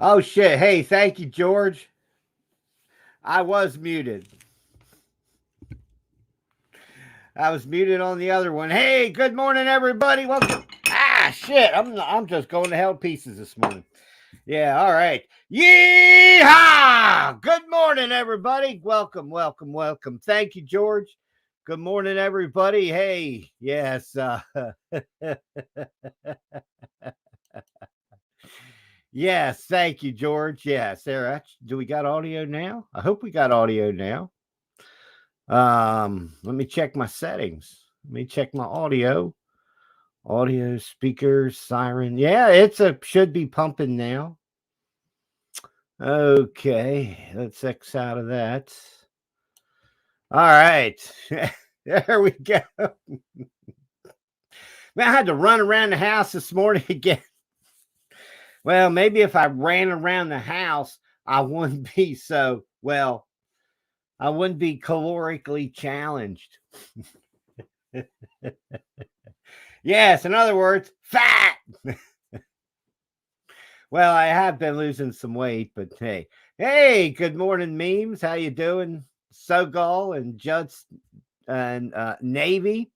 Oh shit. Hey, thank you, George. I was muted. I was muted on the other one. Hey, good morning, everybody. Welcome. Ah, shit. I'm just going to hell pieces this morning. Yeah, all right. Yeehaw! Good morning, everybody. Welcome. Thank you, George. Good morning, everybody. Hey, yes. Yes, thank you, George. Yeah, Sarah, do we got audio now? I hope we got audio now. Let me check my settings. Let me check my audio, speakers, siren. Yeah, should be pumping now. Okay, let's X out of that. All right. There we go. Man, I had to run around the house this morning again. Well, maybe if I ran around the house, I wouldn't be so, well, I wouldn't be calorically challenged. Yes, in other words, fat. Well, I have been losing some weight, but hey, good morning, memes. How you doing, Sogal and Juds and Navy?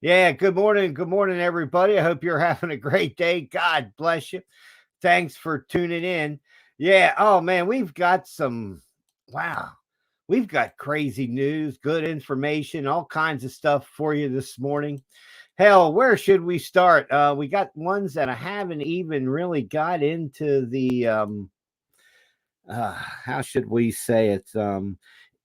Yeah, good morning, everybody. I hope you're having a great day. God bless you. Thanks for tuning in. Yeah. Oh man, we've got some. Wow. We've got crazy news, good information, all kinds of stuff for you this morning. Hell, where should we start? We got ones that I haven't even really got into the how should we say it?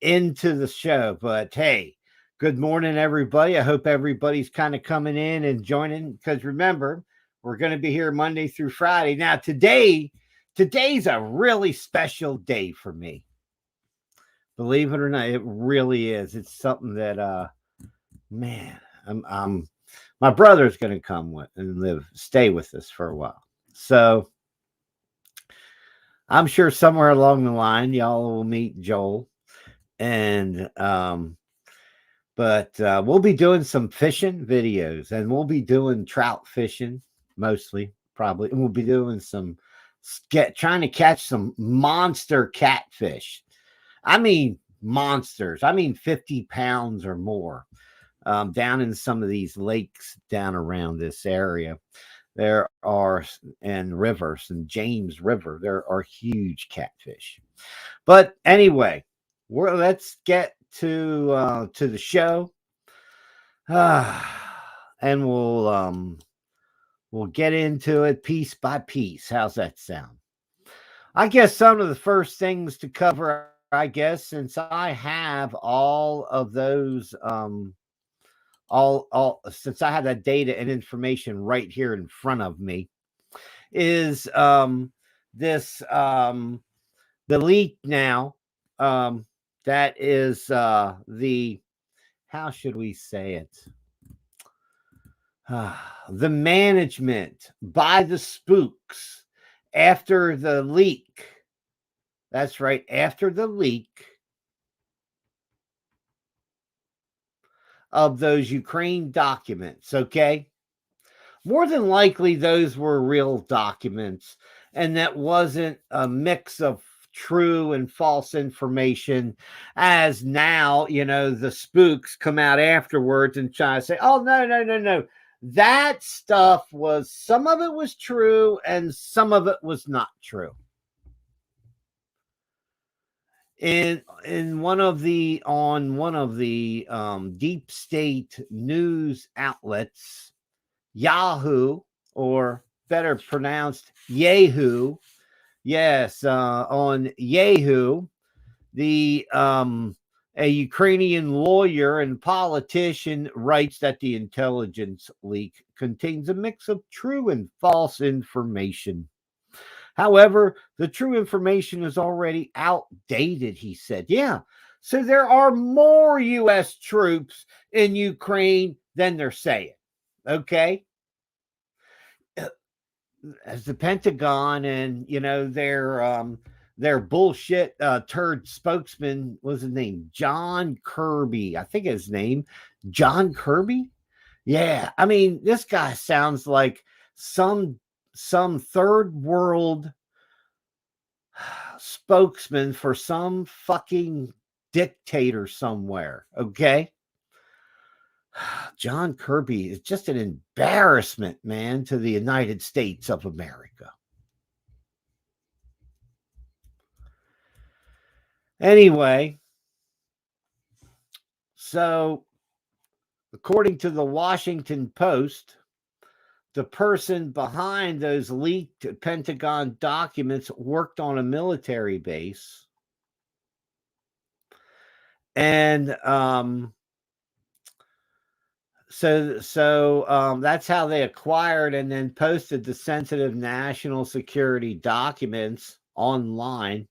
Into the show. But hey, good morning, everybody. I hope everybody's kind of coming in and joining because remember, we're going to be here Monday through Friday. Now, today's a really special day for me. Believe it or not, it really is. It's something that man, I'm my brother's going to come with and stay with us for a while. So I'm sure somewhere along the line, y'all will meet Joel. And, but we'll be doing some fishing videos and we'll be doing trout fishing mostly, probably. And we'll be doing trying to catch some monster catfish. I mean, monsters. I mean, 50 pounds or more. Down in some of these lakes down around this area, there are, and rivers and James River, there are huge catfish. But anyway, let's get to the show, and we'll get into it piece by piece. How's that sound? I guess some of the first things to cover, I guess, since I have all of those all since I have that data and information right here in front of me, is this the leak now, that is the, how should we say it, the management by the spooks after the leak. That's right, after the leak of those Ukraine documents, okay? More than likely, those were real documents, and that wasn't a mix of true and false information, as now, the spooks come out afterwards and try to say, oh, no. That stuff was, some of it was true and some of it was not true. On one of the deep state news outlets, Yahoo, or better pronounced Yahoo. Yes, on Yahoo, the a Ukrainian lawyer and politician writes that the intelligence leak contains a mix of true and false information. However, the true information is already outdated, he said. Yeah. So there are more U.S. troops in Ukraine than they're saying. Okay. As the Pentagon and, their bullshit turd spokesman, was his name? John Kirby. I think his name, John Kirby. Yeah. I mean, this guy sounds like some third world spokesman for some fucking dictator somewhere. Okay. John Kirby is just an embarrassment, man, to the United States of America. Anyway, so according to the Washington Post, the person behind those leaked Pentagon documents worked on a military base. And so that's how they acquired and then posted the sensitive national security documents online.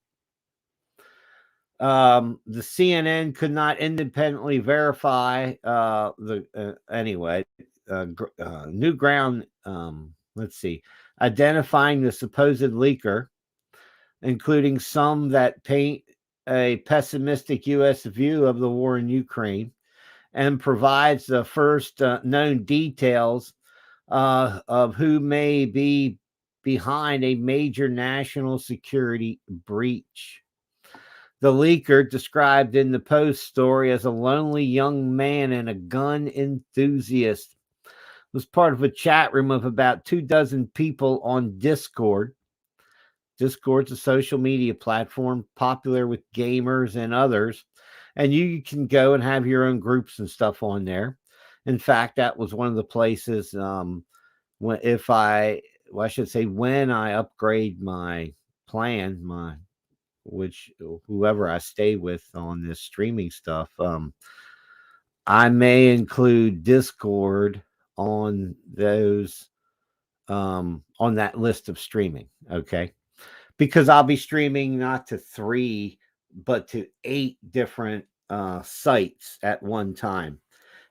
The CNN could not independently verify Newground, let's see, identifying the supposed leaker, including some that paint a pessimistic U.S. view of the war in Ukraine, and provides the first known details of who may be behind a major national security breach. The leaker, described in the Post story as a lonely young man and a gun enthusiast, was part of a chat room of about 24 people on Discord. Discord's a social media platform popular with gamers and others, and you can go and have your own groups and stuff on there. In fact, that was one of the places when I upgrade my plan, whoever I stay with on this streaming stuff, I may include Discord on those on that list of streaming. Okay. Because I'll be streaming not to 3, but to 8 different sites at one time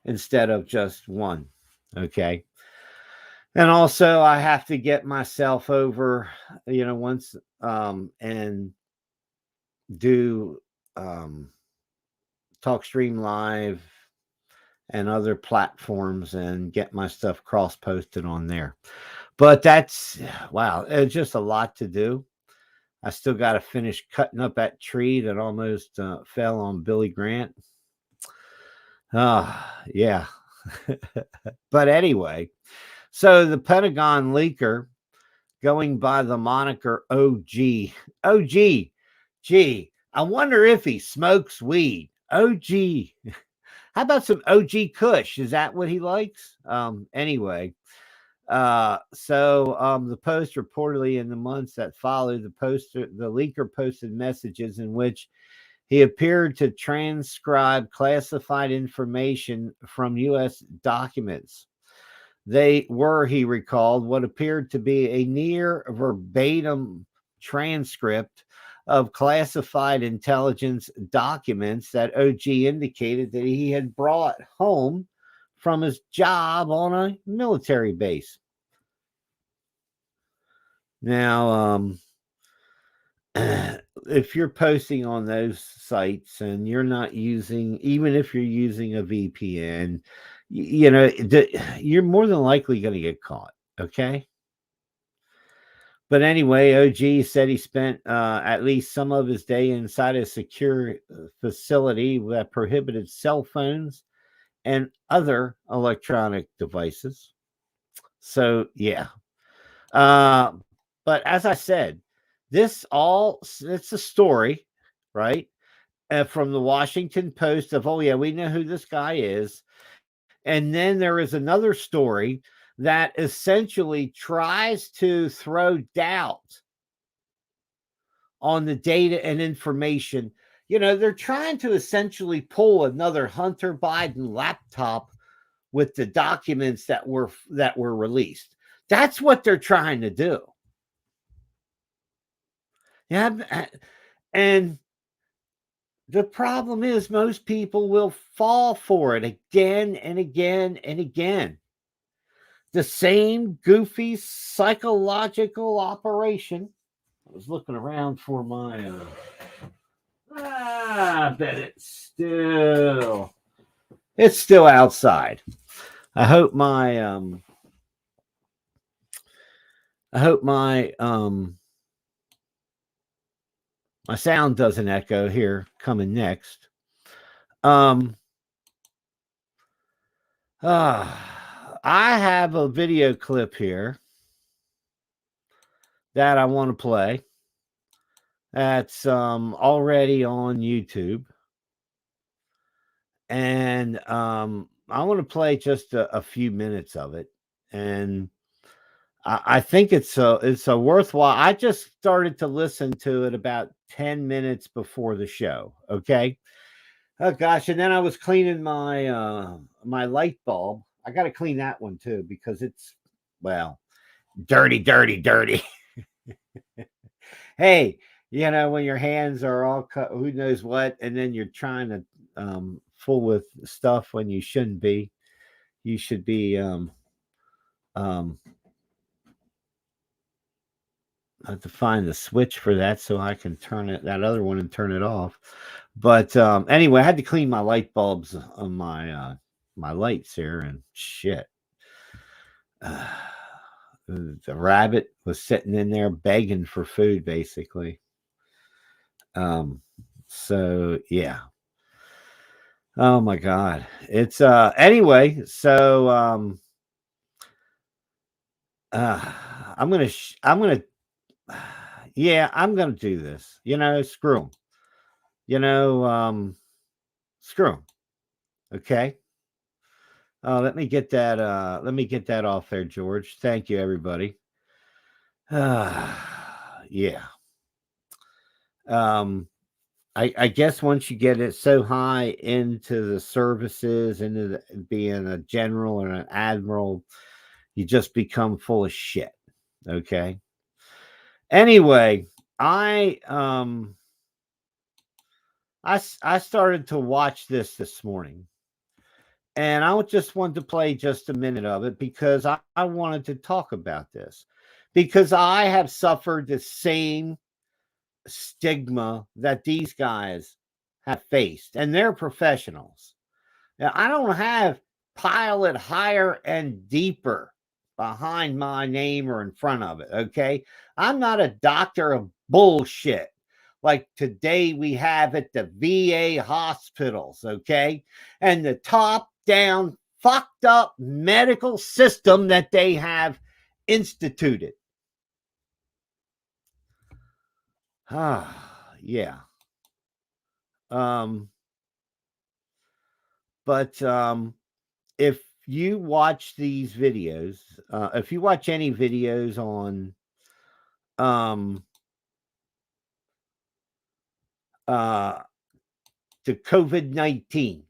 instead of just one. Okay. And also I have to get myself over, once and do TalkStream Live and other platforms and get my stuff cross posted on there. But that's, wow, it's just a lot to do. I still got to finish cutting up that tree that almost fell on Billy Grant. Yeah. But anyway, so the Pentagon leaker, going by the moniker OG. Gee, I wonder if he smokes weed. OG. How about some OG Kush? Is that what he likes? Anyway. The Post reportedly, in the months that followed, the leaker posted messages in which he appeared to transcribe classified information from U.S. documents. They were, he recalled, what appeared to be a near verbatim transcript of classified intelligence documents that OG indicated that he had brought home from his job on a military base. Now, if you're posting on those sites and you're not using, even if you're using a VPN, you're more than likely going to get caught. Okay. But anyway, OG said he spent at least some of his day inside a secure facility that prohibited cell phones and other electronic devices. So, yeah. But as I said, it's a story, right? From the Washington Post of, oh, yeah, we know who this guy is. And then there is another story that essentially tries to throw doubt on the data and information. They're trying to essentially pull another Hunter Biden laptop with the documents that were released. That's what they're trying to do. Yeah, and the problem is most people will fall for it again and again and again. The same goofy psychological operation. I was looking around for my I bet it's still outside. I hope my My sound doesn't echo here. Coming next. Um, I have a video clip here that I want to play. That's already on YouTube, and I want to play just a few minutes of it, and I think it's a worthwhile. I just started to listen to it about 10 minutes before the show. Okay. Oh gosh, and then I was cleaning my light bulb. I got to clean that one too because it's, well, dirty, dirty, dirty. Hey, when your hands are all cut, who knows what, and then you're trying to fool with stuff when you shouldn't be. You should be um I have to find the switch for that so I can turn that other one and turn it off. But anyway, I had to clean my light bulbs on my lights here, and shit. Uh, the rabbit was sitting in there begging for food, basically. Um, so yeah. Oh my god. It's anyway, so uh I'm gonna I'm gonna yeah, I'm gonna do this. Screw 'em. You know, screw 'em. Okay. Let me get that off there, George. Thank you, everybody. Yeah. Um, I guess once you get it so high into the services, into being a general or an admiral, you just become full of shit. Okay. Anyway, I started to watch this morning, and I just wanted to play just a minute of it because I wanted to talk about this because I have suffered the same stigma that these guys have faced, and they're professionals. Now, I don't have pilot higher and deeper behind my name or in front of it. Okay. I'm not a doctor of bullshit like today we have at the VA hospitals. Okay. And the top down fucked up medical system that they have instituted. Yeah. Um, but if you watch these videos, if you watch any videos on um, uh, the COVID-19,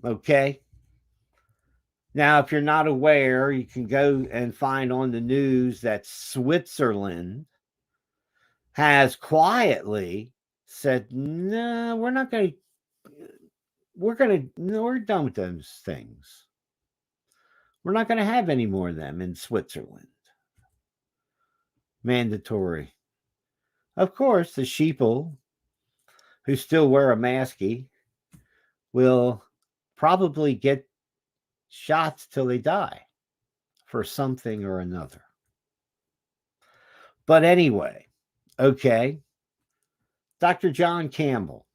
okay? Now, if you're not aware, you can go and find on the news that Switzerland has quietly said, no, we're not going to, no, we're done with those things. We're not going to have any more of them in Switzerland. Mandatory. Of course, the sheeple who still wear a masky will probably get shots till they die for something or another. But anyway, okay. Dr. John Campbell.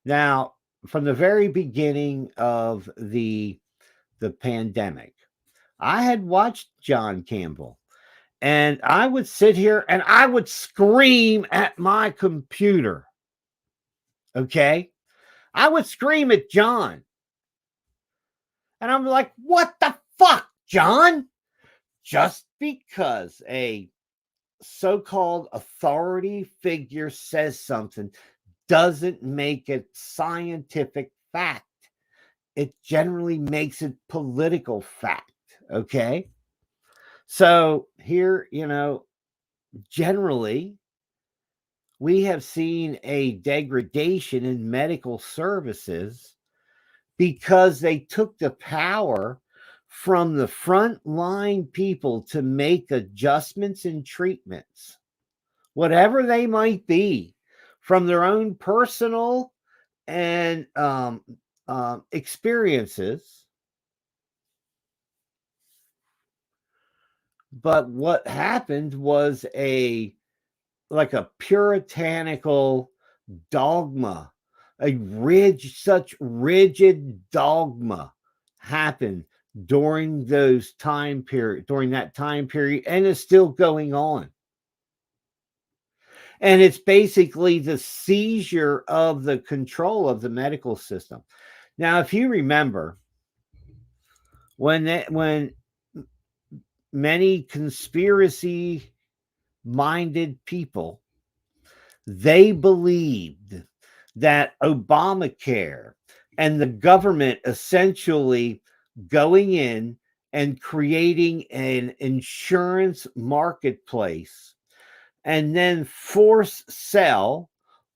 Now, from the very beginning of the pandemic, I had watched John Campbell, and I would sit here and I would scream at my computer. Okay. I would scream at John. And I'm like, what the fuck, John? Just because a so-called authority figure says something doesn't make it scientific fact. It generally makes it political fact. Okay. So here, generally, we have seen a degradation in medical services because they took the power from the frontline people to make adjustments and treatments, whatever they might be, from their own personal and experiences. But what happened was a like a puritanical dogma, such rigid dogma happened during that time period, and is still going on. And it's basically the seizure of the control of the medical system. Now, if you remember, when many conspiracy minded people, they believed that Obamacare and the government essentially going in and creating an insurance marketplace and then force sell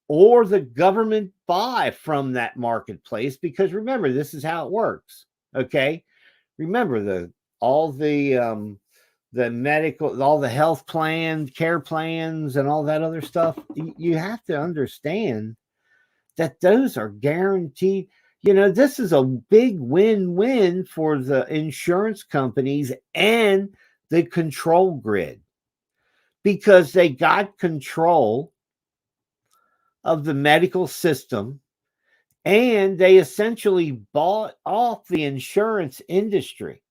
or the government buy from that marketplace, because remember, this is how it works. Okay, remember the medical, all the health plans, care plans, and all that other stuff. You have to understand that those are guaranteed. This is a big win-win for the insurance companies and the control grid, because they got control of the medical system, and they essentially bought off the insurance industry.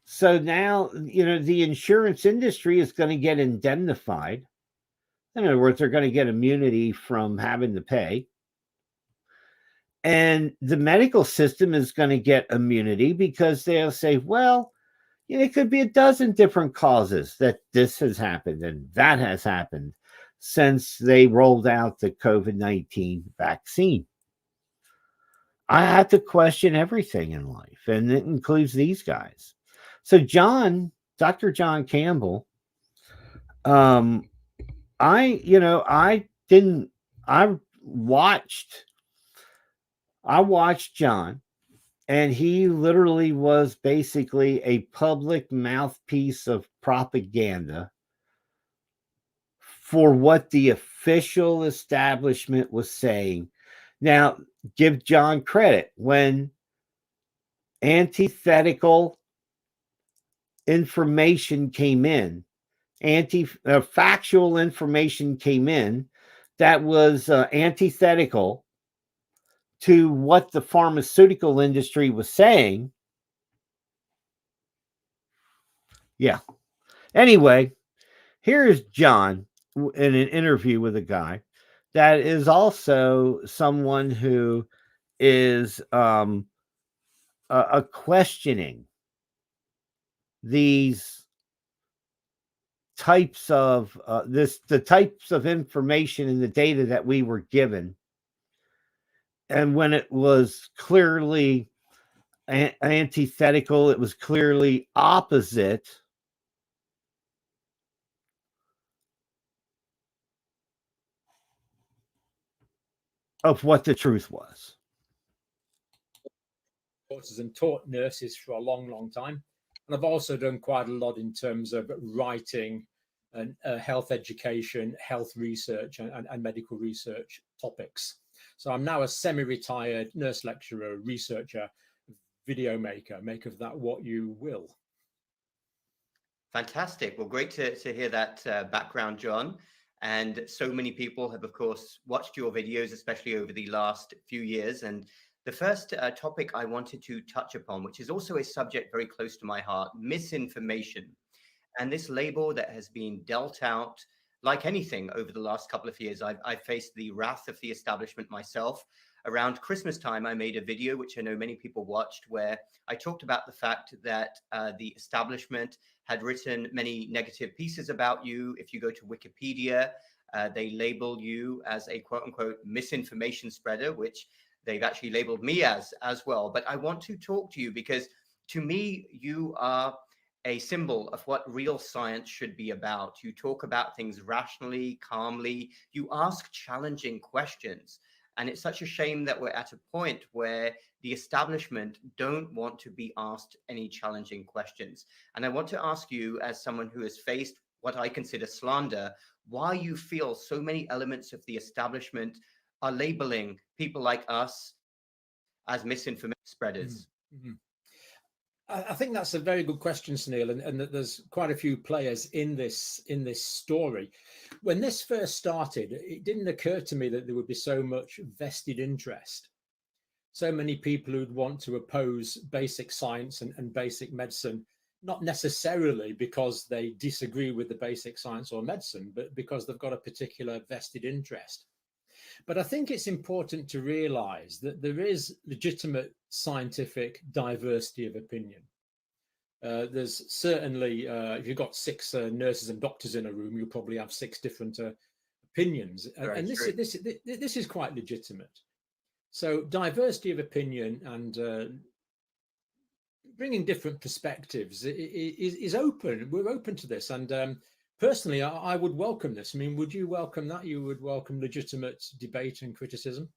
So now, the insurance industry is going to get indemnified. In other words, they're going to get immunity from having to pay. And the medical system is going to get immunity because they'll say, well, it could be a dozen different causes that this has happened and that has happened since they rolled out the COVID-19 vaccine. I had to question everything in life, and it includes these guys. So Dr. John Campbell, um, I didn't, I watched John, and he literally was basically a public mouthpiece of propaganda for what the official establishment was saying. Now, give John credit. When antithetical information came in, factual information came in that was antithetical to what the pharmaceutical industry was saying. Yeah. Anyway, here's John in an interview with a guy that is also someone who is questioning these types of the types of information and the data that we were given, and when it was clearly antithetical, it was clearly opposite of what the truth was. And taught nurses for a long, long time. And I've also done quite a lot in terms of writing and health education, health research, and medical research topics. So I'm now a semi-retired nurse lecturer, researcher, video maker. Make of that what you will. Fantastic. Well, great to hear that background, John. And so many people have, of course, watched your videos, especially over the last few years. And the first topic I wanted to touch upon, which is also a subject very close to my heart, misinformation. And this label that has been dealt out, like anything over the last couple of years, I've faced the wrath of the establishment myself. Around Christmas time, I made a video, which I know many people watched, where I talked about the fact that the establishment had written many negative pieces about you. If you go to Wikipedia, they label you as a quote unquote misinformation spreader, which they've actually labeled me as well. But I want to talk to you because to me, you are a symbol of what real science should be about. You talk about things rationally, calmly. You ask challenging questions. And it's such a shame that we're at a point where the establishment don't want to be asked any challenging questions. And I want to ask you, as someone who has faced what I consider slander, why you feel so many elements of the establishment are labeling people like us as misinformation spreaders. Mm-hmm. I think that's a very good question, Sunil, and that there's quite a few players in this story. When this first started, it didn't occur to me that there would be so much vested interest, so many people who'd want to oppose basic science and basic medicine, not necessarily because they disagree with the basic science or medicine, but because they've got a particular vested interest. But I think it's important to realize that there is legitimate scientific diversity of opinion. There's certainly, if you've got six nurses and doctors in a room, you'll probably have six different opinions. And this is quite legitimate. So diversity of opinion and bringing different perspectives is open. We're open to this. And personally, I would welcome this. I mean, would you welcome that? You would welcome legitimate debate and criticism?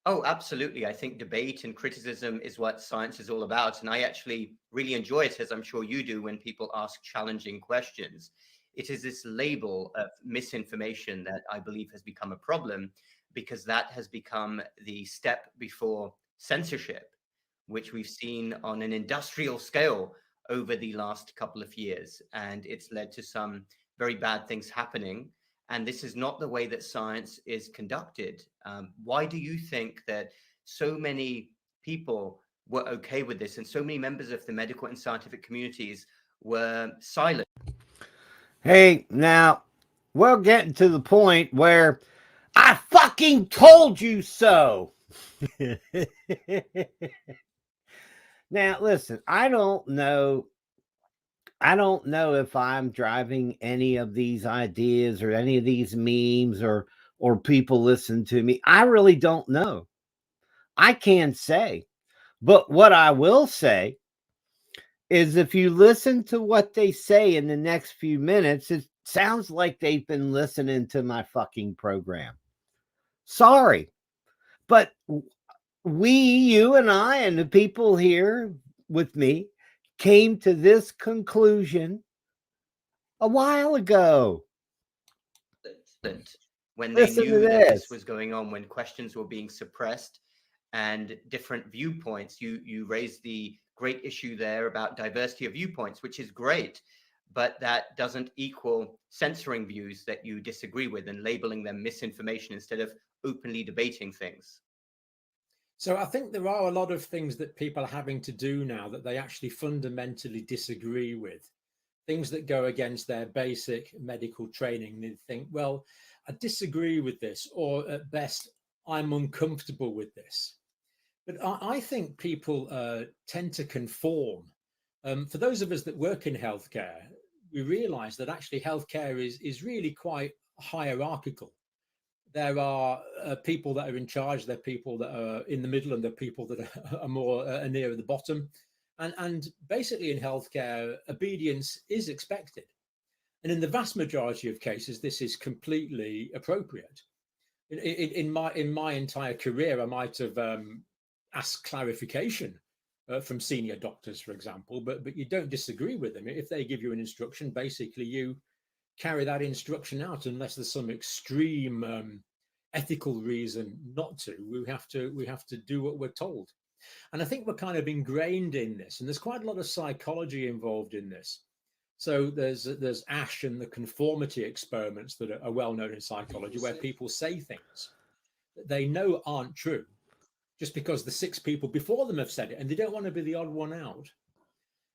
Oh, absolutely. I think debate and criticism is what science is all about. And I actually really enjoy it, as I'm sure you do, when people ask challenging questions. It is this label of misinformation that I believe has become a problem, because that has become the step before censorship, which we've seen on an industrial scale over the last couple of years. And it's led to some very bad things happening. And this is not the way that science is conducted. Why do you think that so many people were okay with this and so many members of the medical and scientific communities were silent? Hey, now we're getting to the point where I fucking told you so. Now, listen, I don't know if I'm driving any of these ideas or any of these memes or people listen to me. I really don't know. I can't say. But what I will say is if you listen to what they say in the next few minutes, it sounds like they've been listening to my fucking program. Sorry. But you and I and the people here with me came to this conclusion a while ago. When they knew that this was going on, when questions were being suppressed and different viewpoints, you raised the great issue there about diversity of viewpoints, which is great, but that doesn't equal censoring views that you disagree with and labeling them misinformation instead of openly debating things. So I think there are a lot of things that people are having to do now that they actually fundamentally disagree with, things that go against their basic medical training. They think, well, I disagree with this, or at best, I'm uncomfortable with this. But I think people tend to conform. For those of us that work in healthcare, we realize that actually healthcare is really quite hierarchical. There are people that are in charge, there are people that are in the middle, and there are people that are more near the bottom. And basically in healthcare, obedience is expected. And in the vast majority of cases, this is completely appropriate. In my entire career, I might have asked clarification from senior doctors, for example, but you don't disagree with them. If they give you an instruction, basically you carry that instruction out, unless there's some extreme ethical reason not to. We have to do what we're told. And I think we're kind of ingrained in this, and there's quite a lot of psychology involved in this. So there's Ash and the conformity experiments that are well known in psychology, where people say things that they know aren't true just because the six people before them have said it, and they don't want to be the odd one out.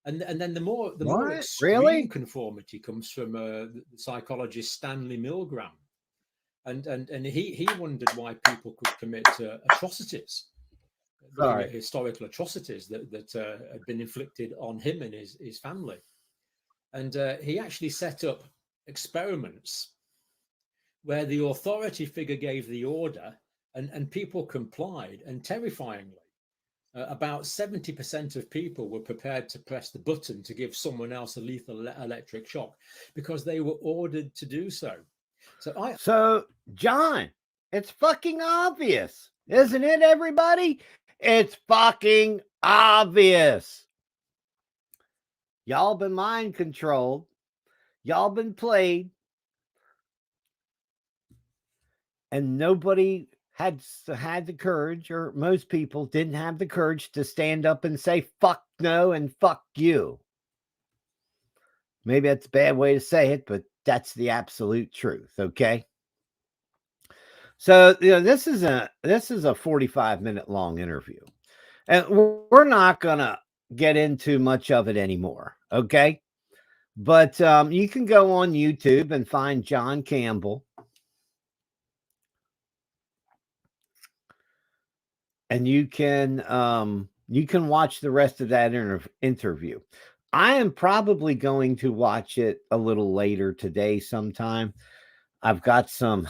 And then the more extreme conformity comes from the psychologist Stanley Milgram, and he wondered why people could commit atrocities, historical atrocities that had been inflicted on him and his family. And he actually set up experiments where the authority figure gave the order and people complied. And terrifyingly, about 70% of people were prepared to press the button to give someone else a lethal electric shock because they were ordered to do so. So, John, it's fucking obvious, isn't it, everybody? It's fucking obvious. Y'all been mind controlled. Y'all been played. And nobody had the courage, or most people didn't have the courage to stand up and say fuck no and fuck you. Maybe that's a bad way to say it, but that's the absolute truth. Okay. So this is a 45-minute long interview, and we're not gonna get into much of it anymore. Okay. But you can go on YouTube and find John Campbell, and you can watch the rest of that interview. I am probably going to watch it a little later today sometime. I've got some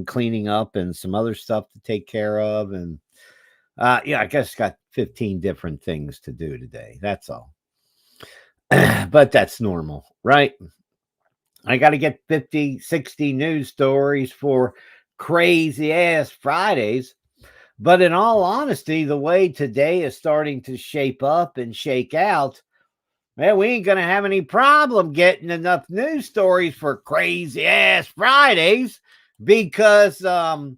cleaning up and some other stuff to take care of, and I guess got 15 different things to do today. That's all. But that's normal, right? I got to get 50, 60 news stories for crazy ass Fridays. But in all honesty, the way today is starting to shape up and shake out, man, we ain't going to have any problem getting enough news stories for crazy ass Fridays because, well,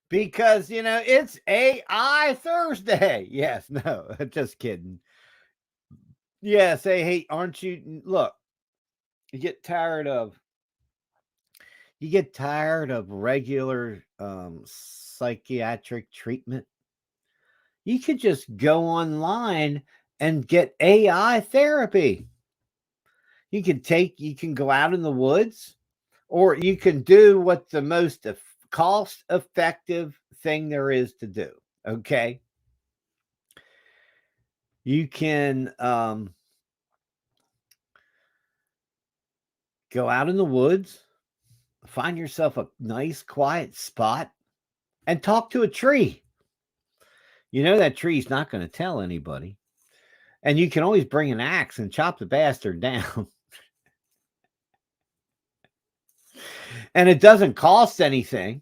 because, it's AI Thursday. Yes, no, just kidding. Yeah, say, hey, aren't you, look, you get tired of regular psychiatric treatment. You could just go online and get AI therapy. You can go out in the woods, or you can do what the most cost effective thing there is to do. Okay. You can go out in the woods, find yourself a nice quiet spot, and talk to a tree. That tree's not going to tell anybody. And you can always bring an axe and chop the bastard down. And it doesn't cost anything,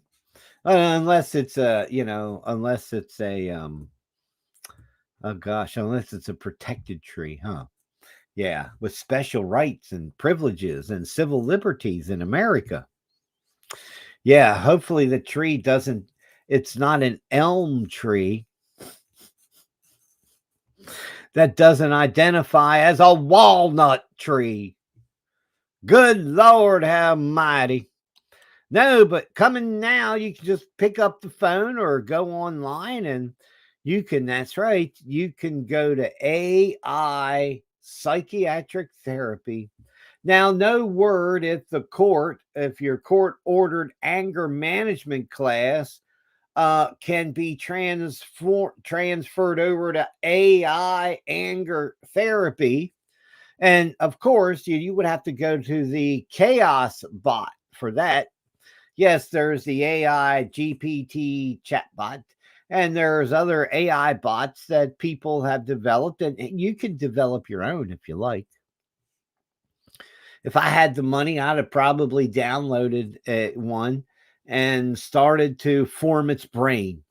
unless it's unless it's a protected tree, huh? Yeah, with special rights and privileges and civil liberties in America. Yeah, hopefully the tree it's not an elm tree that doesn't identify as a walnut tree. Good Lord, how mighty. No, but coming now, you can just pick up the phone or go online, and that's right, you can go to AI psychiatric therapy. Now, no word if your court ordered anger management class can be transferred over to AI anger therapy. And of course, you would have to go to the chaos bot for that. Yes, there's the AI GPT chatbot, and there's other AI bots that people have developed, and you can develop your own if you like. If I had the money, I'd have probably downloaded one and started to form its brain.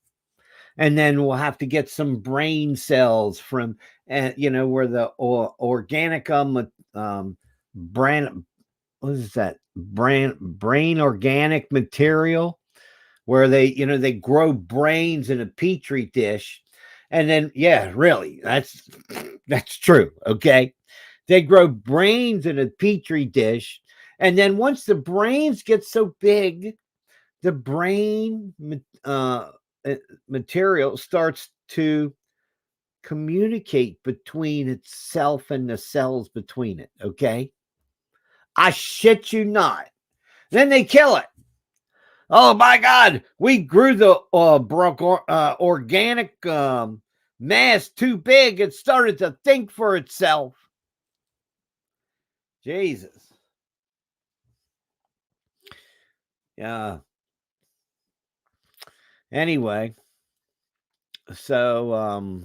And then we'll have to get some brain cells from, where the organic brand, what is that? Brain organic material, where they grow brains in a petri dish. And then, yeah, really, that's true. Okay. They grow brains in a petri dish. And then once the brains get so big, the brain material starts to communicate between itself and the cells between it. Okay. I shit you not. Then they kill it. Oh my God. We grew the organic mass too big. It started to think for itself. Jesus. Yeah. Anyway, so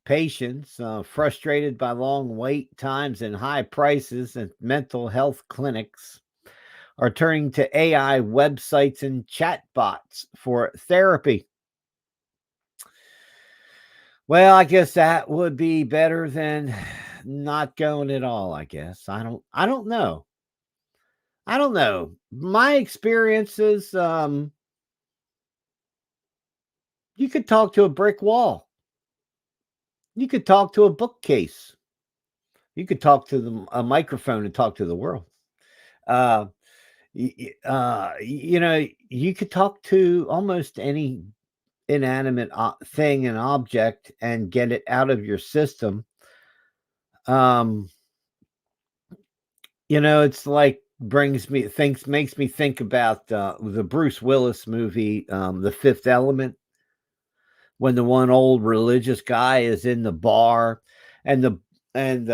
patients frustrated by long wait times and high prices at mental health clinics are turning to AI websites and chatbots for therapy. Well, I guess that would be better than not going at all, I guess. I don't know. I don't know. My experiences, you could talk to a brick wall. You could talk to a bookcase. You could talk to a microphone and talk to the world. Uh, you know, you could talk to almost any inanimate thing and object and get it out of your system. You know, it's like makes me think about the Bruce Willis movie, The Fifth Element, when the one old religious guy is in the bar and the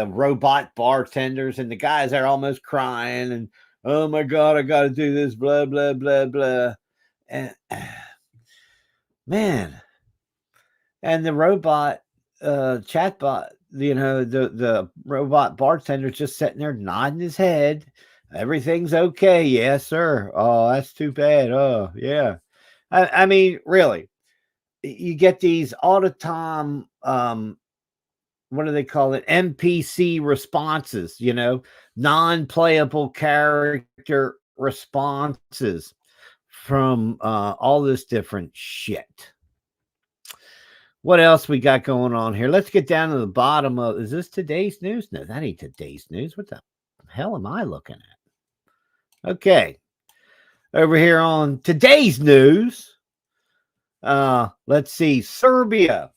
robot bartenders and the guys are almost crying and, oh my God, I got to do this, blah, blah, blah, blah. And man, and the robot chatbot, you know, the robot bartender just sitting there nodding his head. Everything's okay. Yes, sir. Oh, that's too bad. Oh, yeah. I mean, really, you get these autotom, what do they call it? NPC responses, you know, non-playable character responses from all this different shit. What else we got going on here? Let's get down to the bottom of, is this today's news? No, that ain't today's news. What the hell am I looking at? Okay. Over here on today's news, let's see. Serbia,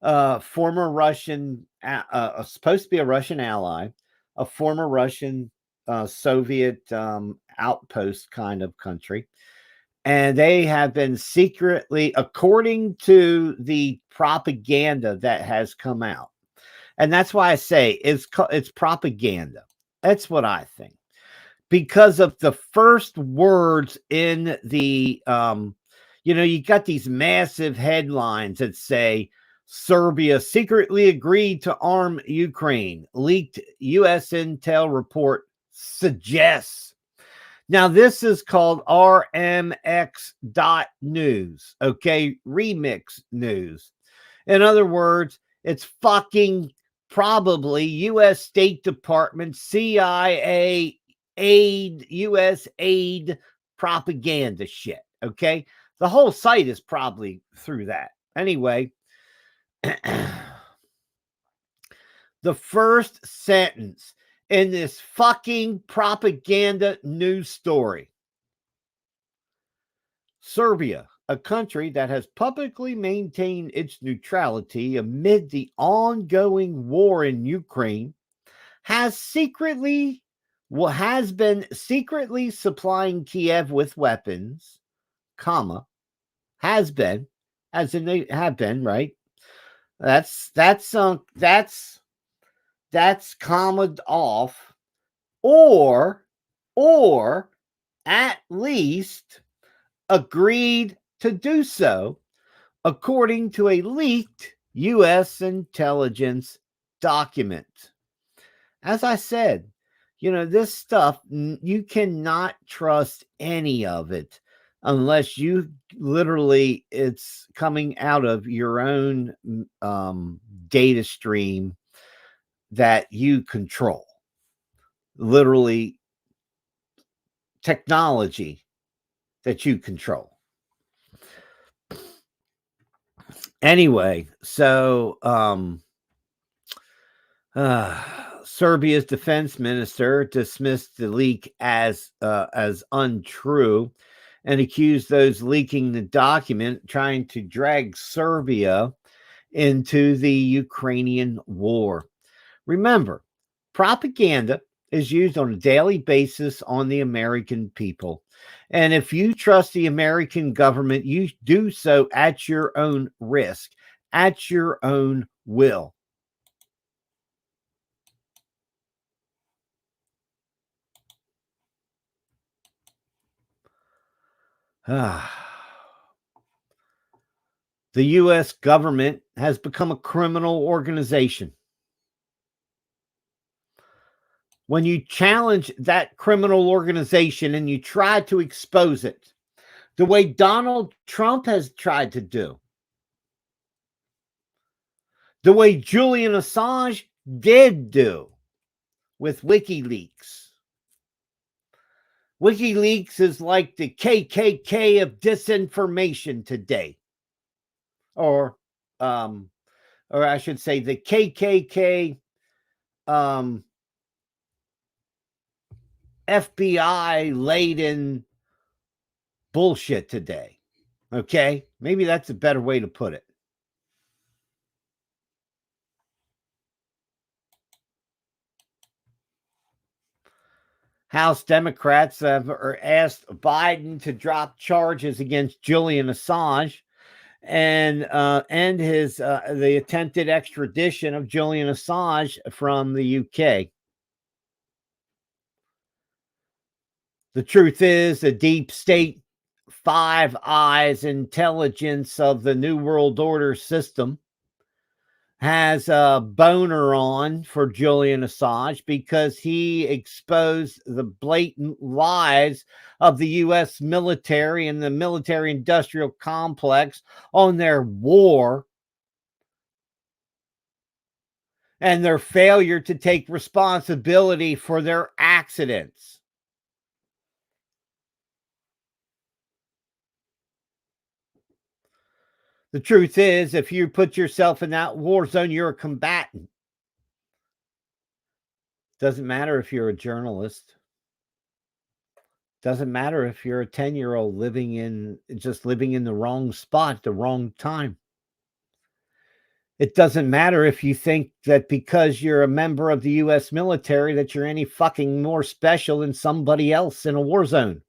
former Russian, supposed to be a Russian ally, a former Russian Soviet outpost kind of country. And they have been secretly, according to the propaganda that has come out. And that's why I say it's propaganda. That's what I think. Because of the first words in the, you know, you got these massive headlines that say, Serbia secretly agreed to arm Ukraine. Leaked U.S. intel report suggests. Now, this is called RMX.news, okay? Remix news. In other words, it's fucking probably U.S. State Department, CIA, aid, U.S. aid propaganda shit, okay? The whole site is probably through that. Anyway, the first sentence in this fucking propaganda news story. Serbia, a country that has publicly maintained its neutrality amid the ongoing war in Ukraine, has been secretly supplying Kiev with weapons, comma, has been, as in they have been, right? That's commaed off, or at least agreed to do so, according to a leaked U.S. intelligence document. As I said, you know, this stuff, you cannot trust any of it unless you literally, it's coming out of your own data stream that you control. Literally, technology that you control. Anyway, so Serbia's defense minister dismissed the leak as untrue and accused those leaking the document trying to drag Serbia into the Ukrainian war. Remember, propaganda is used on a daily basis on the American people. And if you trust the American government, you do so at your own risk, at your own will. The U.S. government has become a criminal organization. When you challenge that criminal organization and you try to expose it, the way Donald Trump has tried to do, the way Julian Assange did do with WikiLeaks. WikiLeaks is like the KKK of disinformation today. Or I should say the KKK FBI laden bullshit today. Okay? Maybe that's a better way to put it. House Democrats have asked Biden to drop charges against Julian Assange and end his the attempted extradition of Julian Assange from the UK. The truth is, the deep state Five Eyes intelligence of the New World Order system has a boner on for Julian Assange because he exposed the blatant lies of the U.S. military and the military industrial complex on their war and their failure to take responsibility for their accidents. The truth is, if you put yourself in that war zone, you're a combatant. Doesn't matter if you're a journalist. Doesn't matter if you're a 10-year-old living in the wrong spot at the wrong time. It doesn't matter if you think that because you're a member of the U.S. military that you're any fucking more special than somebody else in a war zone.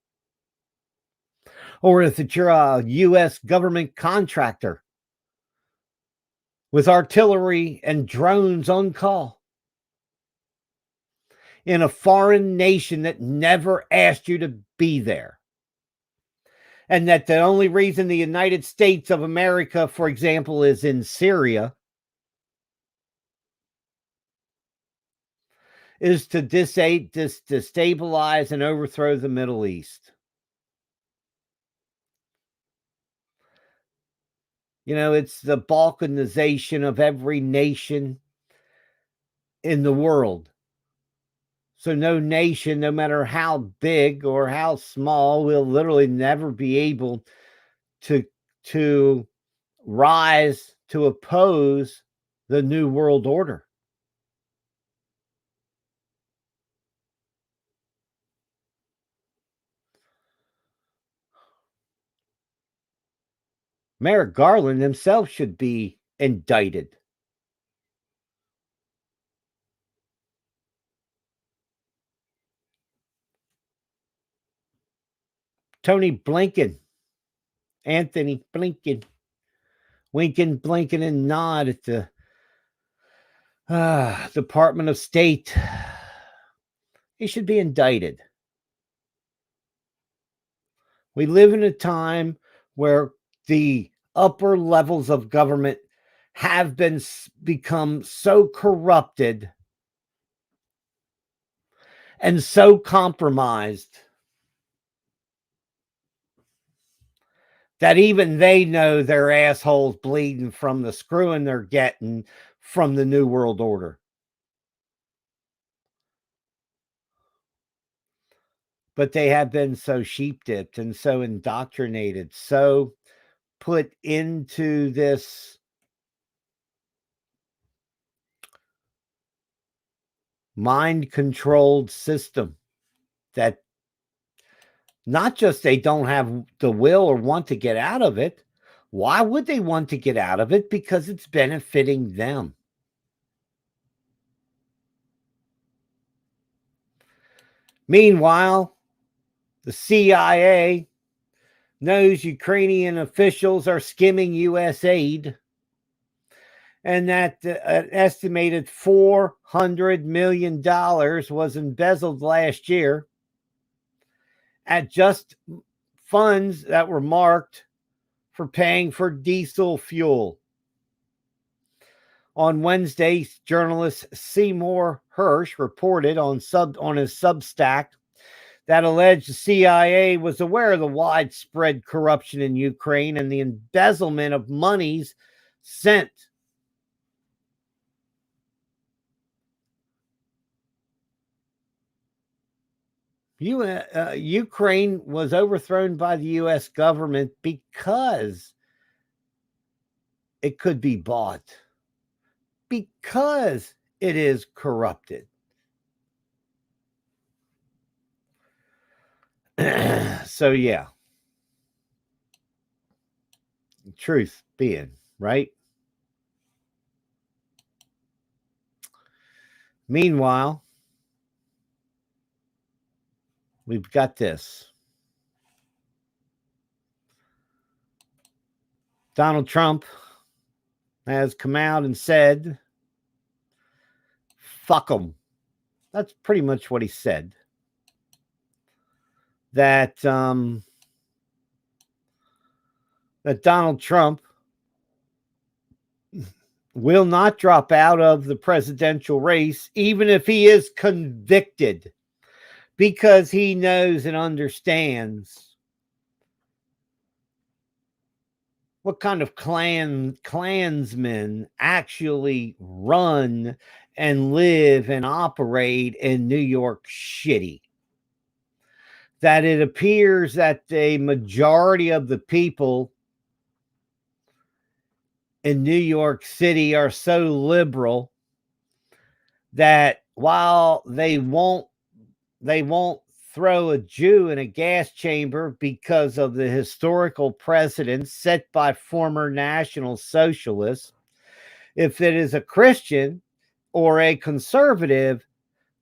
Or if you're a U.S. government contractor with artillery and drones on call in a foreign nation that never asked you to be there. And that the only reason the United States of America, for example, is in Syria is to destabilize and overthrow the Middle East. You know, it's the balkanization of every nation in the world. So no nation, no matter how big or how small, will literally never be able to rise to oppose the New World Order. Merrick Garland himself should be indicted. Anthony Blinken, winking, blinking, and nod at the Department of State. He should be indicted. We live in a time where the upper levels of government have become so corrupted and so compromised that even they know their assholes bleeding from the screwing they're getting from the New World Order. But they have been so sheep-dipped and so indoctrinated, so put into this mind-controlled system that not just they don't have the will or want to get out of it. Why would they want to get out of it? Because it's benefiting them. Meanwhile, the CIA knows Ukrainian officials are skimming U.S. aid and that an estimated $400 million was embezzled last year at just funds that were marked for paying for diesel fuel. On Wednesday, journalist Seymour Hersh reported on his Substack that alleged the CIA was aware of the widespread corruption in Ukraine and the embezzlement of monies sent Ukraine was overthrown by the U.S. government because it could be bought, because it is corrupted. So, yeah. Truth being, right? Meanwhile, we've got this. Donald Trump has come out and said, fuck them. That's pretty much what he said. That that Donald Trump will not drop out of the presidential race, even if he is convicted, because he knows and understands what kind of Klansmen actually run and live and operate in New York City. That it appears that a majority of the people in New York City are so liberal that while they won't throw a Jew in a gas chamber because of the historical precedent set by former National Socialists, if it is a Christian or a conservative,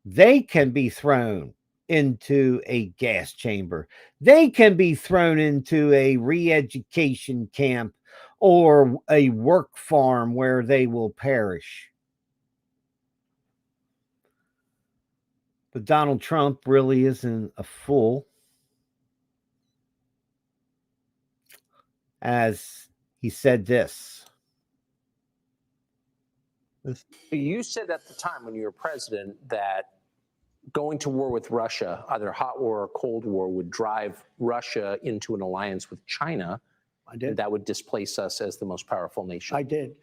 they can be thrown into a gas chamber. They can be thrown into a re-education camp or a work farm where they will perish. But Donald Trump really isn't a fool, as he said this. You said at the time when you were president that going to war with Russia, either hot war or cold war, would drive Russia into an alliance with China. I did. That would displace us as the most powerful nation. I did.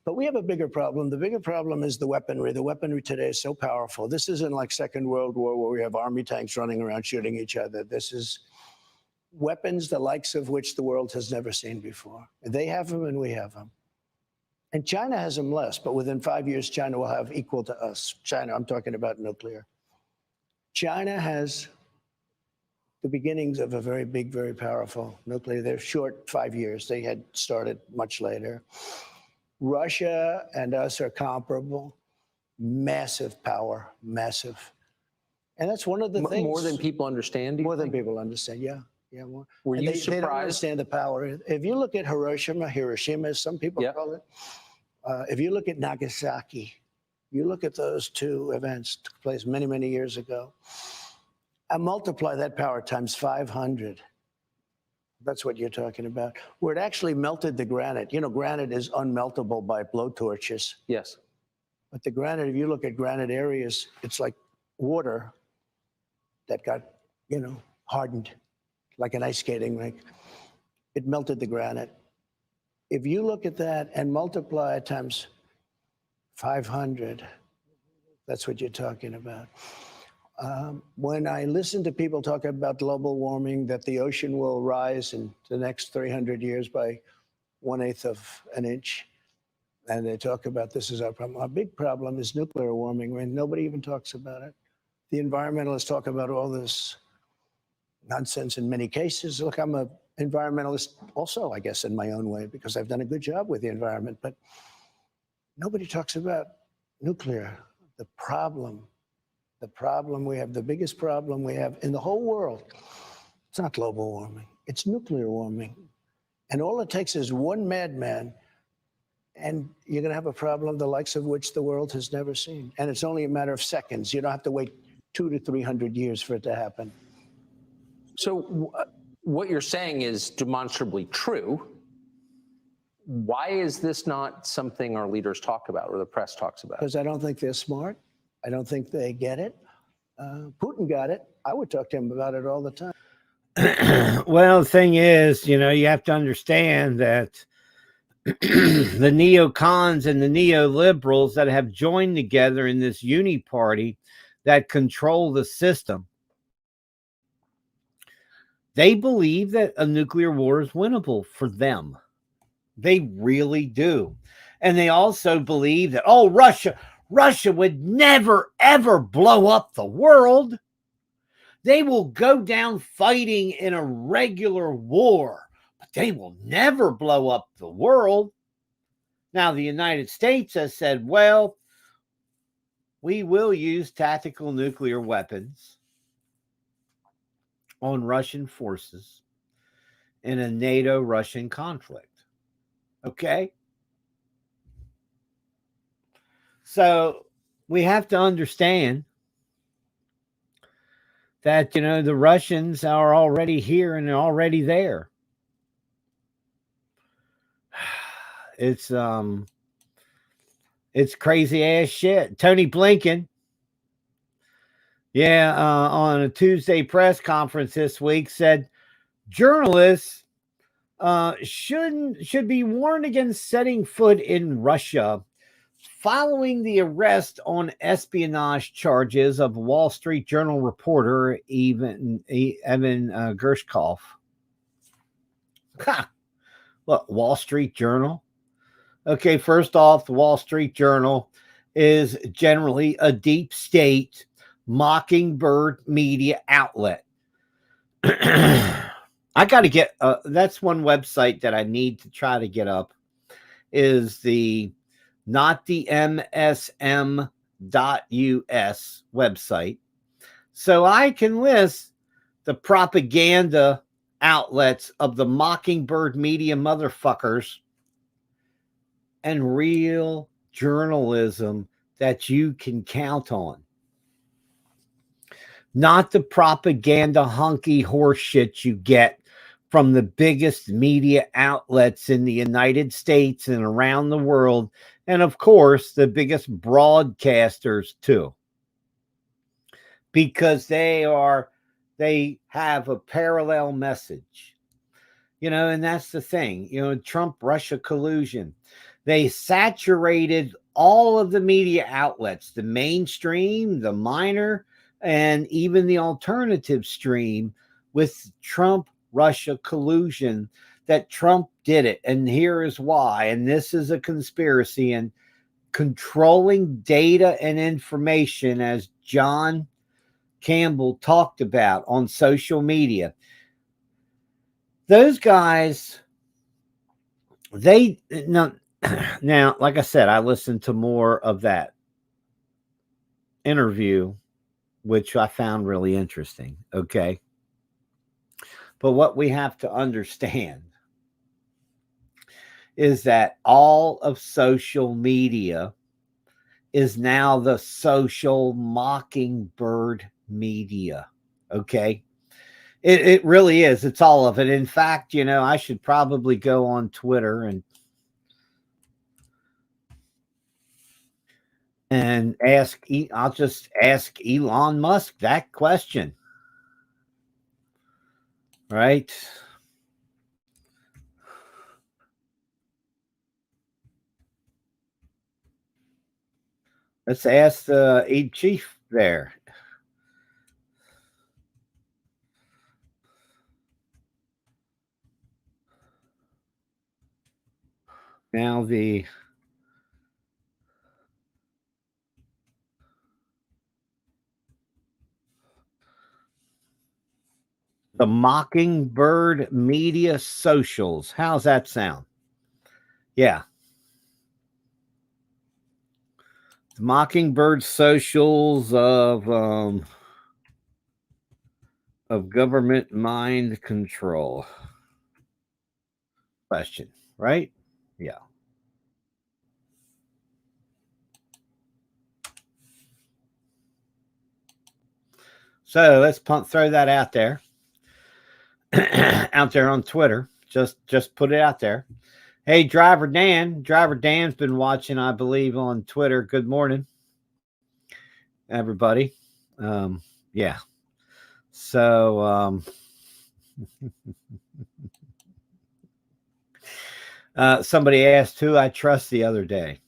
But we have a bigger problem. The bigger problem is the weaponry. The weaponry today is so powerful. This isn't like Second World War where we have army tanks running around shooting each other. This is weapons the likes of which the world has never seen before. They have them and we have them. And China has them less, but within 5 years, China will have equal to us. China, I'm talking about nuclear. China has the beginnings of a very big, very powerful nuclear. They're short 5 years. They had started much later. Russia and us are comparable. Massive power, massive. And that's one of the things. More than people understand? More than people understand, yeah. Yeah, more. Were you They don't surprised? understand the power. If you look at Hiroshima, as some people call it, if you look at Nagasaki, you look at those two events took place many, many years ago. I multiply that power times 500. That's what you're talking about. Where it actually melted the granite. You know, granite is unmeltable by blowtorches. Yes. But the granite, if you look at granite areas, it's like water that got, hardened, like an ice skating rink. It melted the granite. If you look at that and multiply it times 500, that's what you're talking about. When I listen to people talk about global warming, that the ocean will rise in the next 300 years by 1/8 of an inch, and they talk about this is our problem. Our big problem is nuclear warming, and nobody even talks about it. The environmentalists talk about all this nonsense in many cases. Look, I'm an environmentalist also, I guess, in my own way, because I've done a good job with the environment, but nobody talks about nuclear. The problem we have, the biggest problem we have in the whole world, it's not global warming, it's nuclear warming. And all it takes is one madman, and you're going to have a problem the likes of which the world has never seen. And it's only a matter of seconds. You don't have to wait 200 to 300 years for it to happen. So what you're saying is demonstrably true. Why is this not something our leaders talk about or the press talks about? Because I don't think they're smart. I don't think they get it. Putin got it. I would talk to him about it all the time. Well, the thing is, you have to understand that the neocons and the neoliberals that have joined together in this uni party that control the system They believe that a nuclear war is winnable for them. They really do. And they also believe that, oh, Russia would never, ever blow up the world. They will go down fighting in a regular war, but they will never blow up the world. Now, the United States has said, well, we will use tactical nuclear weapons on Russian forces in a NATO-Russian conflict. Okay? So we have to understand that, you know, the Russians are already here and they're already there. It's crazy ass shit. Tony Blinken, on a Tuesday press conference this week said journalists should be warned against setting foot in Russia following the arrest on espionage charges of Wall Street Journal reporter Evan Gershkov. Look, Wall Street Journal. Okay, first off, the Wall Street Journal is generally a deep state mockingbird media outlet. I got to get, that's one website that I need to try to get up, is the not the MSM.us website. So I can list the propaganda outlets of the mockingbird media motherfuckers and real journalism that you can count on. Not the propaganda hunky horse shit you get from the biggest media outlets in the United States and around the world. And of course, the biggest broadcasters too. Because they have a parallel message. You know, and that's the thing. You know, Trump-Russia collusion. They saturated all of the media outlets, the mainstream, the minor, and even the alternative stream with Trump-Russia collusion, that Trump did it. And here is why. And this is a conspiracy, and controlling data and information, as John Campbell talked about on social media. Those guys, now, like I said, I listened to more of that interview, which I found really interesting. Okay. But what we have to understand is that all of social media is now the social mockingbird media. Okay. It really is. It's all of it. In fact, you know, I should probably go on Twitter and I'll just ask Elon Musk that question. Right? Let's ask the chief there. Now the Mockingbird Media Socials. How's that sound? Yeah. The Mockingbird Socials of government mind control. Question, right? Yeah. So let's throw that out there. Out there on Twitter. Just put it out there. Hey, Driver Dan. Driver Dan's been watching, I believe, on Twitter. Good morning, everybody. Yeah. So somebody asked who I trust the other day.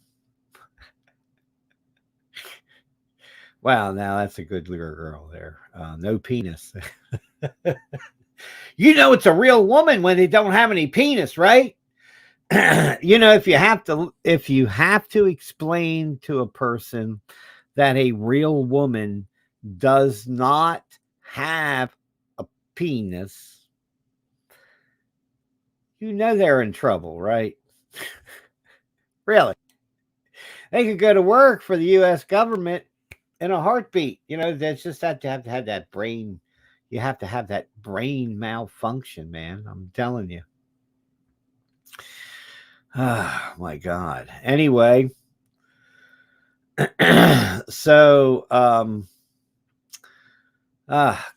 Wow, now that's a good little girl there. No penis. You know it's a real woman when they don't have any penis, right? You know, if you have to explain to a person that a real woman does not have a penis, you know they're in trouble, right? Really. They could go to work for the US government in a heartbeat. You know, that's just have to have that brain. You have to have that brain malfunction, man. I'm telling you. Oh my God. Anyway, so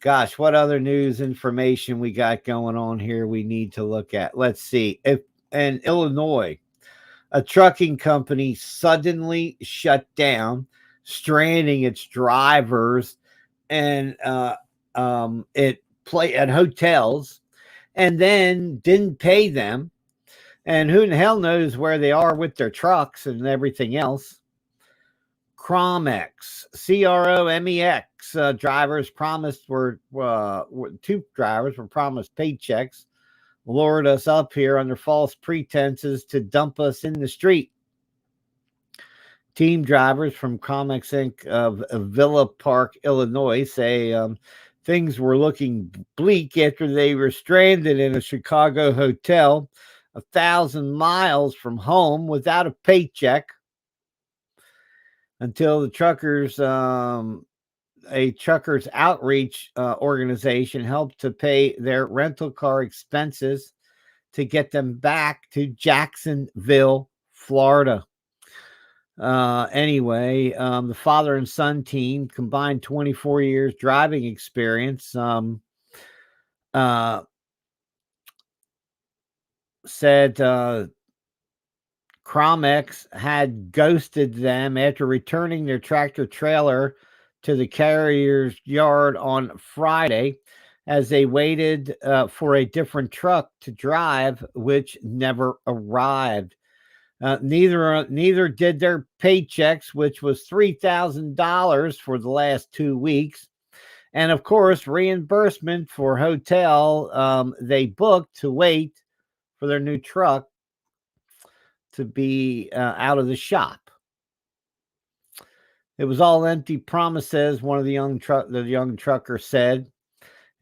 gosh, what other news information we got going on here we need to look at? Let's see. If in Illinois, a trucking company suddenly shut down, stranding its drivers and it play at hotels, and then didn't pay them. And who in the hell knows where they are with their trucks and everything else. Cromex, CROMEX drivers promised two drivers were promised paychecks, lured us up here under false pretenses to dump us in the street. Team drivers from Cromex Inc. of Villa Park, Illinois, say things were looking bleak after they were stranded in a Chicago hotel 1,000 miles from home without a paycheck until the a truckers outreach organization helped to pay their rental car expenses to get them back to Jacksonville, Florida. Anyway, the father and son team combined 24 years driving experience. Said Cromex had ghosted them after returning their tractor trailer to the carrier's yard on Friday as they waited for a different truck to drive, which never arrived. Neither did their paychecks, which was $3,000 for the last 2 weeks, and of course reimbursement for hotel they booked to wait for their new truck to be out of the shop. It was all empty promises, one of the young trucker said.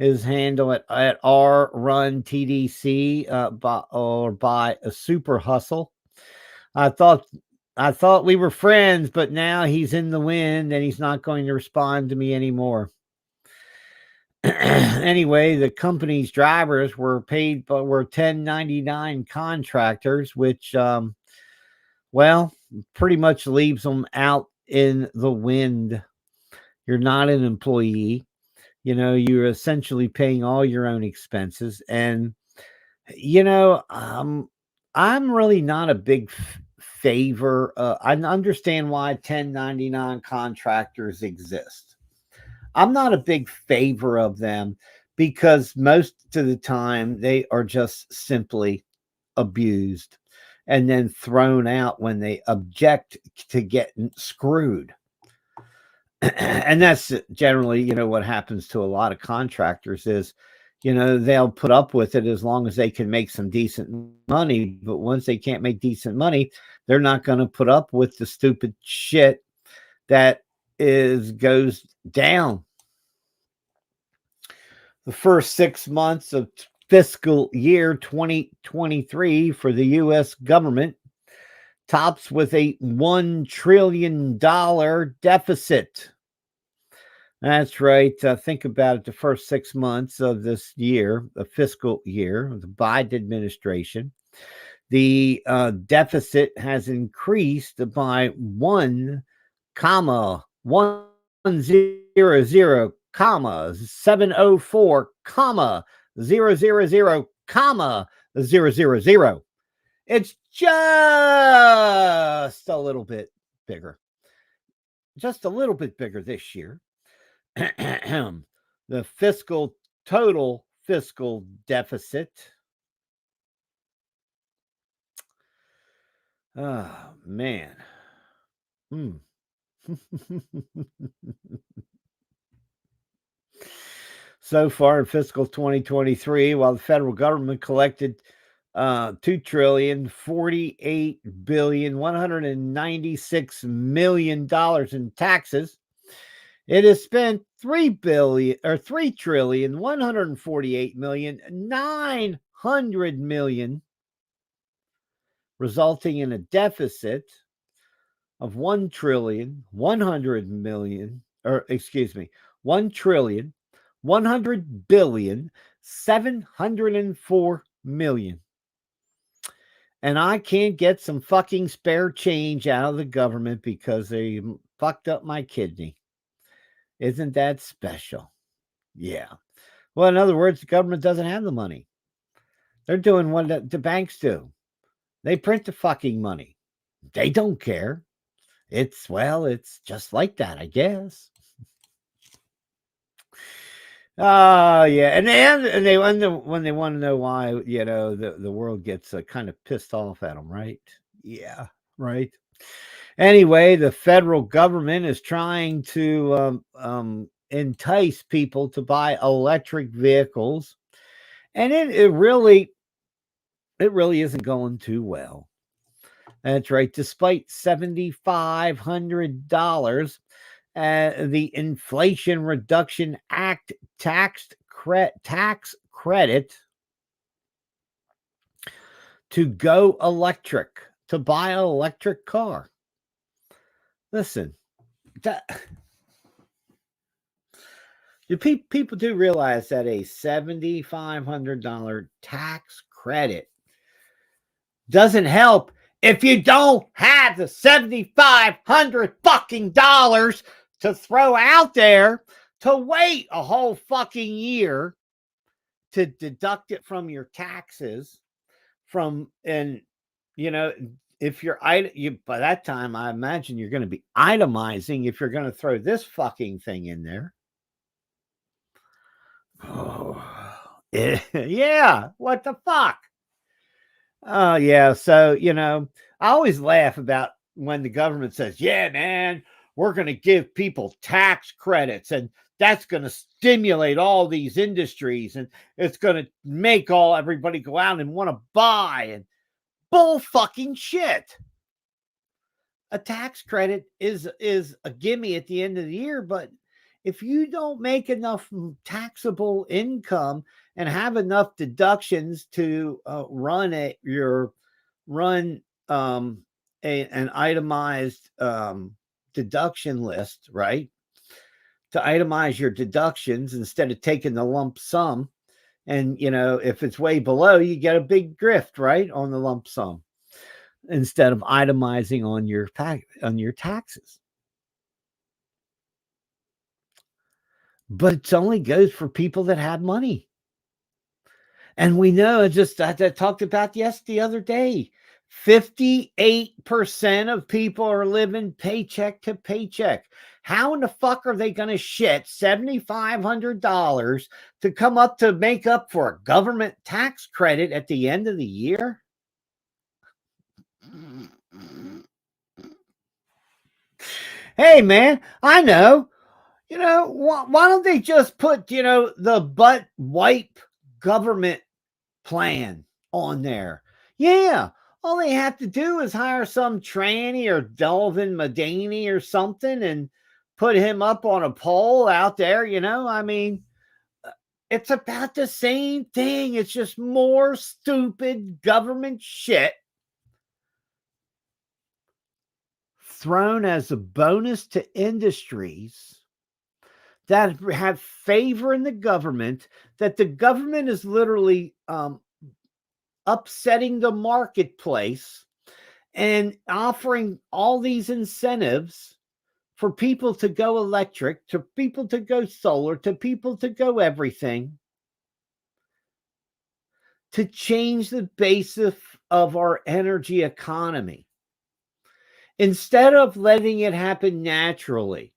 His handle at R Run TDC by a Super Hustle. I thought we were friends, but now he's in the wind and he's not going to respond to me anymore. Anyway, the company's drivers were paid, but were 1099 contractors, which, well, pretty much leaves them out in the wind. You're not an employee. You know, you're essentially paying all your own expenses. And, you know, I'm really not a big favor. I understand why 1099 contractors exist. I'm not a big favor of them because most of the time they are just simply abused and then thrown out when they object to getting screwed. And that's generally, you know, what happens to a lot of contractors is, you know, they'll put up with it as long as they can make some decent money. But once they can't make decent money, they're not going to put up with the stupid shit that goes down. The first 6 months of fiscal year 2023 for the U.S. government tops with a $1 trillion deficit. That's right. Think about it. The first 6 months of this year, the fiscal year of the Biden administration, the deficit has increased by 1,100, 704, 000, 000. It's just a little bit bigger. Just a little bit bigger this year. The total fiscal deficit. Oh, man. so far in fiscal 2023, while the federal government collected $2,048,196,000,000 in taxes, it has spent $3,148,900,000,000, resulting in a deficit of $1,100,704,000,000. And I can't get some fucking spare change out of the government because they fucked up my kidney. Isn't that special? Yeah. Well, in other words, the government doesn't have the money. They're doing what the banks do. They print the fucking money. They don't care. It's just like that, I guess. Yeah, and they when they want to know why, the world gets kind of pissed off at them, right? Yeah, right. Anyway, the federal government is trying to entice people to buy electric vehicles, and it really isn't going too well. That's right. Despite $7,500, the Inflation Reduction Act tax credit to go electric, to buy an electric car. Listen, people do realize that a $7,500 tax credit doesn't help if you don't have the $7,500 fucking dollars to throw out there to wait a whole fucking year to deduct it from your taxes if you're by that time, I imagine you're going to be itemizing if you're going to throw this fucking thing in there. Oh, yeah. What the fuck? Yeah. So, I always laugh about when the government says, yeah, man, we're going to give people tax credits and that's going to stimulate all these industries and it's going to make everybody go out and want to buy, and bull fucking shit. A tax credit is a gimme at the end of the year, but if you don't make enough taxable income and have enough deductions to run an itemized deduction list, right? To itemize your deductions instead of taking the lump sum. And, if it's way below, you get a big grift, right, on the lump sum instead of itemizing on your taxes. But it only goes for people that have money. And we know, I talked about the other day, 58% of people are living paycheck to paycheck. How in the fuck are they going to shit $7,500 to come up to make up for a government tax credit at the end of the year? Hey, man, I know. Why don't they just put, the butt wipe government plan on there? Yeah. All they have to do is hire some tranny or Delvin Madani or something and put him up on a pole out there. I mean, it's about the same thing. It's just more stupid government shit thrown as a bonus to industries that have favor in the government, that the government is literally upsetting the marketplace and offering all these incentives for people to go electric, to people to go solar, to people to go everything, to change the basis of our energy economy. Instead of letting it happen naturally,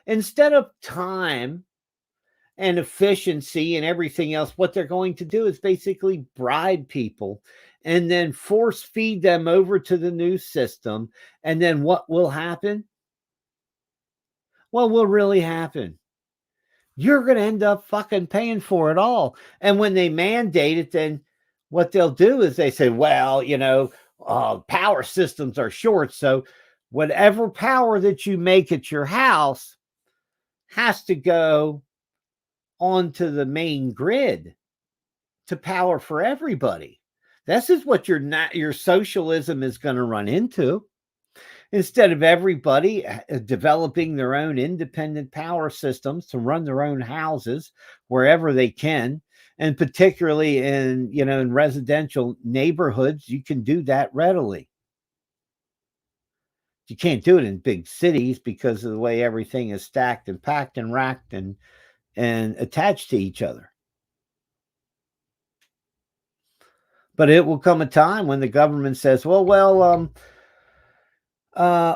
instead of time and efficiency and everything else, what they're going to do is basically bribe people and then force feed them over to the new system. And then what will happen? What will really happen? you're going to end up fucking paying for it all. And when they mandate it, then what they'll do is they say, well, power systems are short. So whatever power that you make at your house has to go onto the main grid to power for everybody. This is what your socialism is going to run into. Instead of everybody developing their own independent power systems to run their own houses wherever they can, and particularly in residential neighborhoods, you can do that readily. You can't do it in big cities because of the way everything is stacked and packed and racked and attached to each other. But it will come a time when the government says,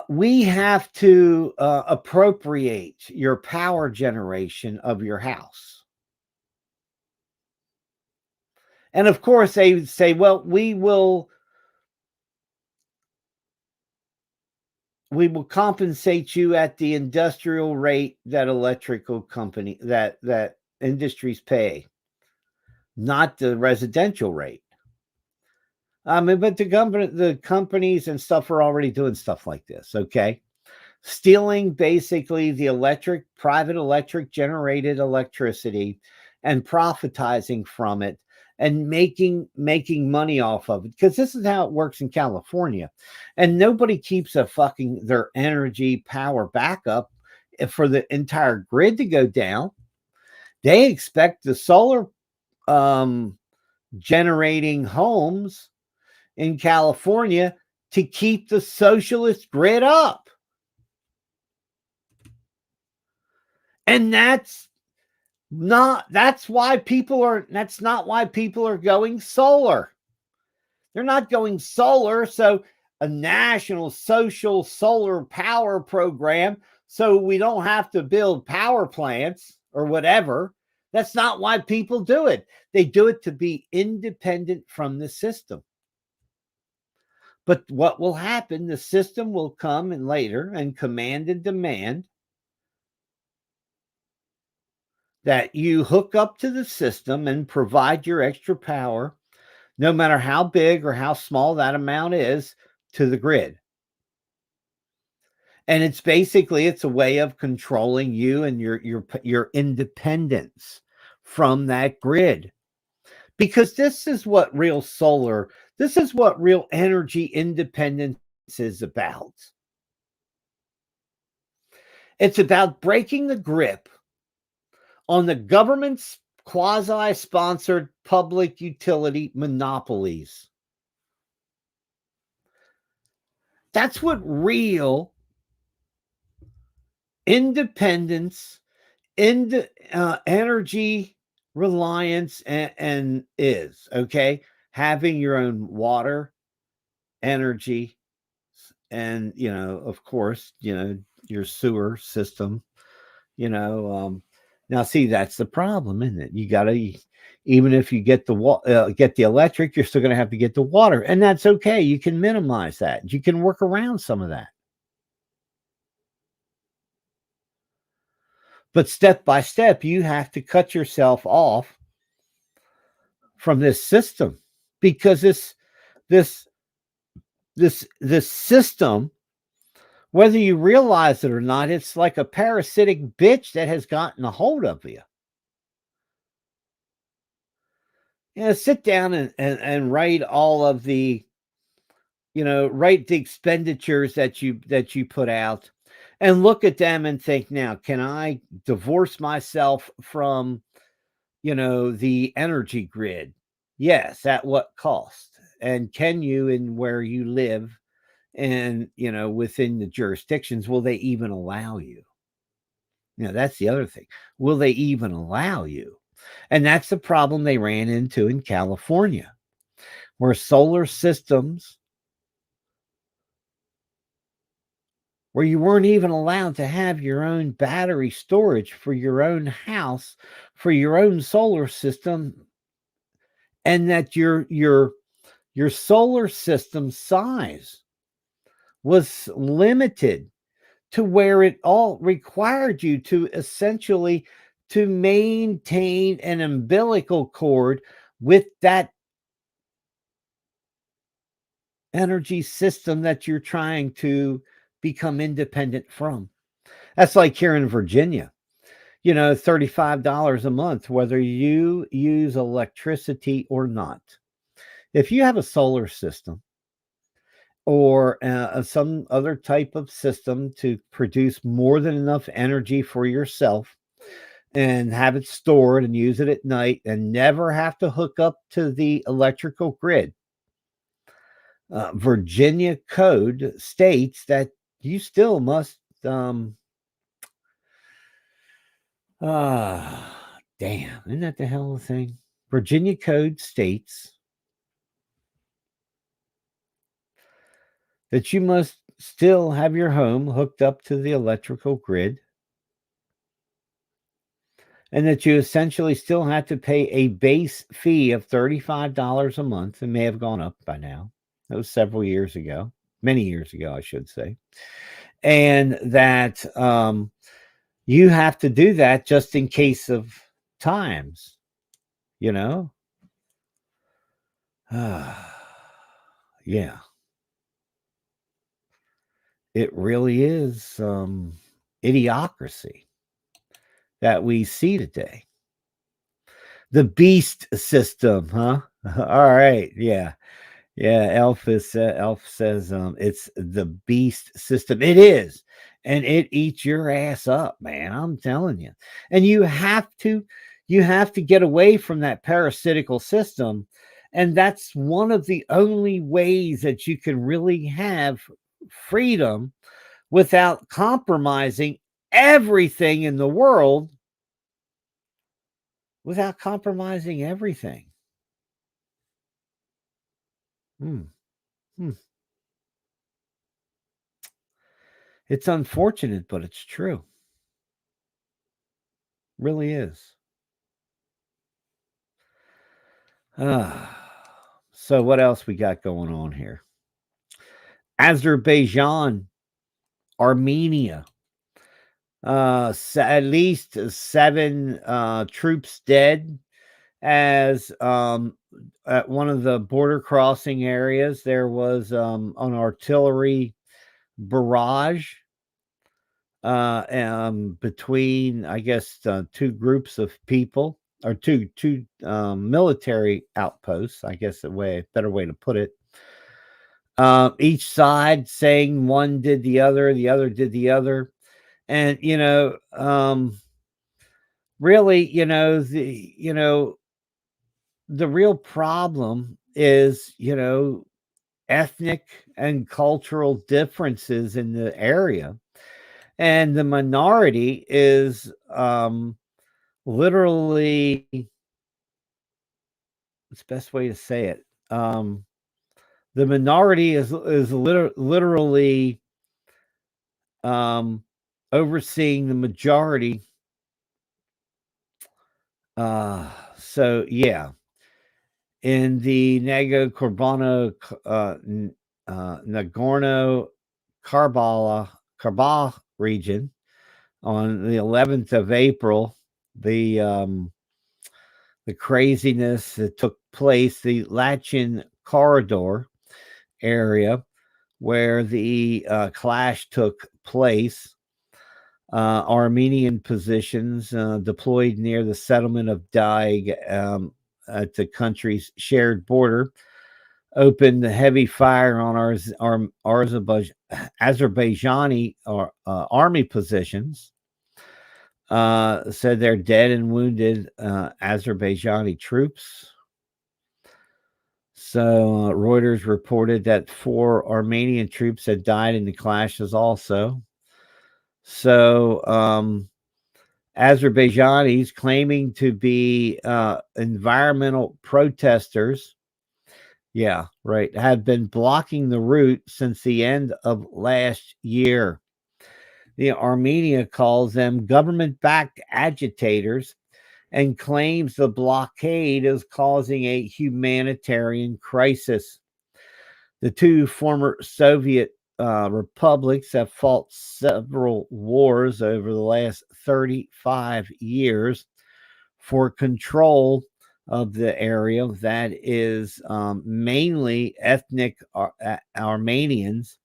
we have to appropriate your power generation of your house. And of course, they say, well, we will compensate you at the industrial rate that electrical company, that industries pay, not the residential rate. But the companies and stuff are already doing stuff like this, okay? Stealing basically the private electric generated electricity and profitizing from it and making money off of it, because this is how it works in California. And nobody keeps their energy power backup for the entire grid to go down. They expect the solar generating homes in California to keep the socialist grid up. And that's not why people are going solar. They're not going solar. So a national social solar power program, so we don't have to build power plants or whatever. That's not why people do it. They do it to be independent from the system. But what will happen, the system will come in later and command and demand that you hook up to the system and provide your extra power, no matter how big or how small that amount is, to the grid. And it's a way of controlling you and your independence from that grid. Because this is what real energy independence is about. It's about breaking the grip on the government's quasi-sponsored public utility monopolies. That's what real independence, energy reliance and is, okay? Having your own water, energy, and, of course, your sewer system, now see, that's the problem, isn't it? You got to, even if you get the electric, you're still going to have to get the water, and that's okay. You can minimize that. You can work around some of that. But step by step, you have to cut yourself off from this system, because this system, whether you realize it or not, it's like a parasitic bitch that has gotten a hold of you. Sit down and write all of the, write the expenditures that you put out, and look at them and think, now, can I divorce myself from, the energy grid? Yes. At what cost? And can you, in where you live and, within the jurisdictions, will they even allow you? That's the other thing. Will they even allow you? And that's the problem they ran into in California, where solar systems, where you weren't even allowed to have your own battery storage for your own house, for your own solar system, and that your solar system size was limited to where it all required you to essentially to maintain an umbilical cord with that energy system that you're trying to become independent from. That's like here in Virginia, $35 a month, whether you use electricity or not. If you have a solar system or some other type of system to produce more than enough energy for yourself and have it stored and use it at night and never have to hook up to the electrical grid, Virginia code states that you still must damn, isn't that the hell of a thing? Virginia code states that you must still have your home hooked up to the electrical grid, and that you essentially still have to pay a base fee of $35 a month. It may have gone up by now. That was several years ago, many years ago, I should say. And that you have to do that just in case of times, Yeah. It really is idiocracy that we see today. The beast system, huh? All right, yeah. Elf says it's the beast system. It is, and it eats your ass up, man. I'm telling you. And you have to get away from that parasitical system, and that's one of the only ways that you can really have freedom without compromising everything in the world. Without compromising everything. It's unfortunate, but it's true. Really is. So what else we got going on here? Azerbaijan, Armenia. At least 7 troops dead as at one of the border crossing areas there was an artillery barrage between, I guess, 2 groups of people, or two military outposts, I guess better way to put it. Each side saying one did the other did the other. And, really, the real problem is, ethnic and cultural differences in the area. And the minority is literally, what's the best way to say it? The minority is literally overseeing the majority. So yeah, in the Nagorno-Karabakh region, on the 11th of April, the craziness that took place, the Lachin corridor area where the clash took place. Armenian positions deployed near the settlement of Daig at the country's shared border opened heavy fire on Azerbaijani army positions. Said they're dead and wounded Azerbaijani troops. So Reuters reported that 4 Armenian troops had died in the clashes also. So Azerbaijanis claiming to be environmental protesters, yeah, right, have been blocking the route since the end of last year. Armenia calls them government-backed agitators and claims the blockade is causing a humanitarian crisis. The 2 former Soviet republics have fought several wars over the last 35 years for control of the area that is mainly ethnic Armenians,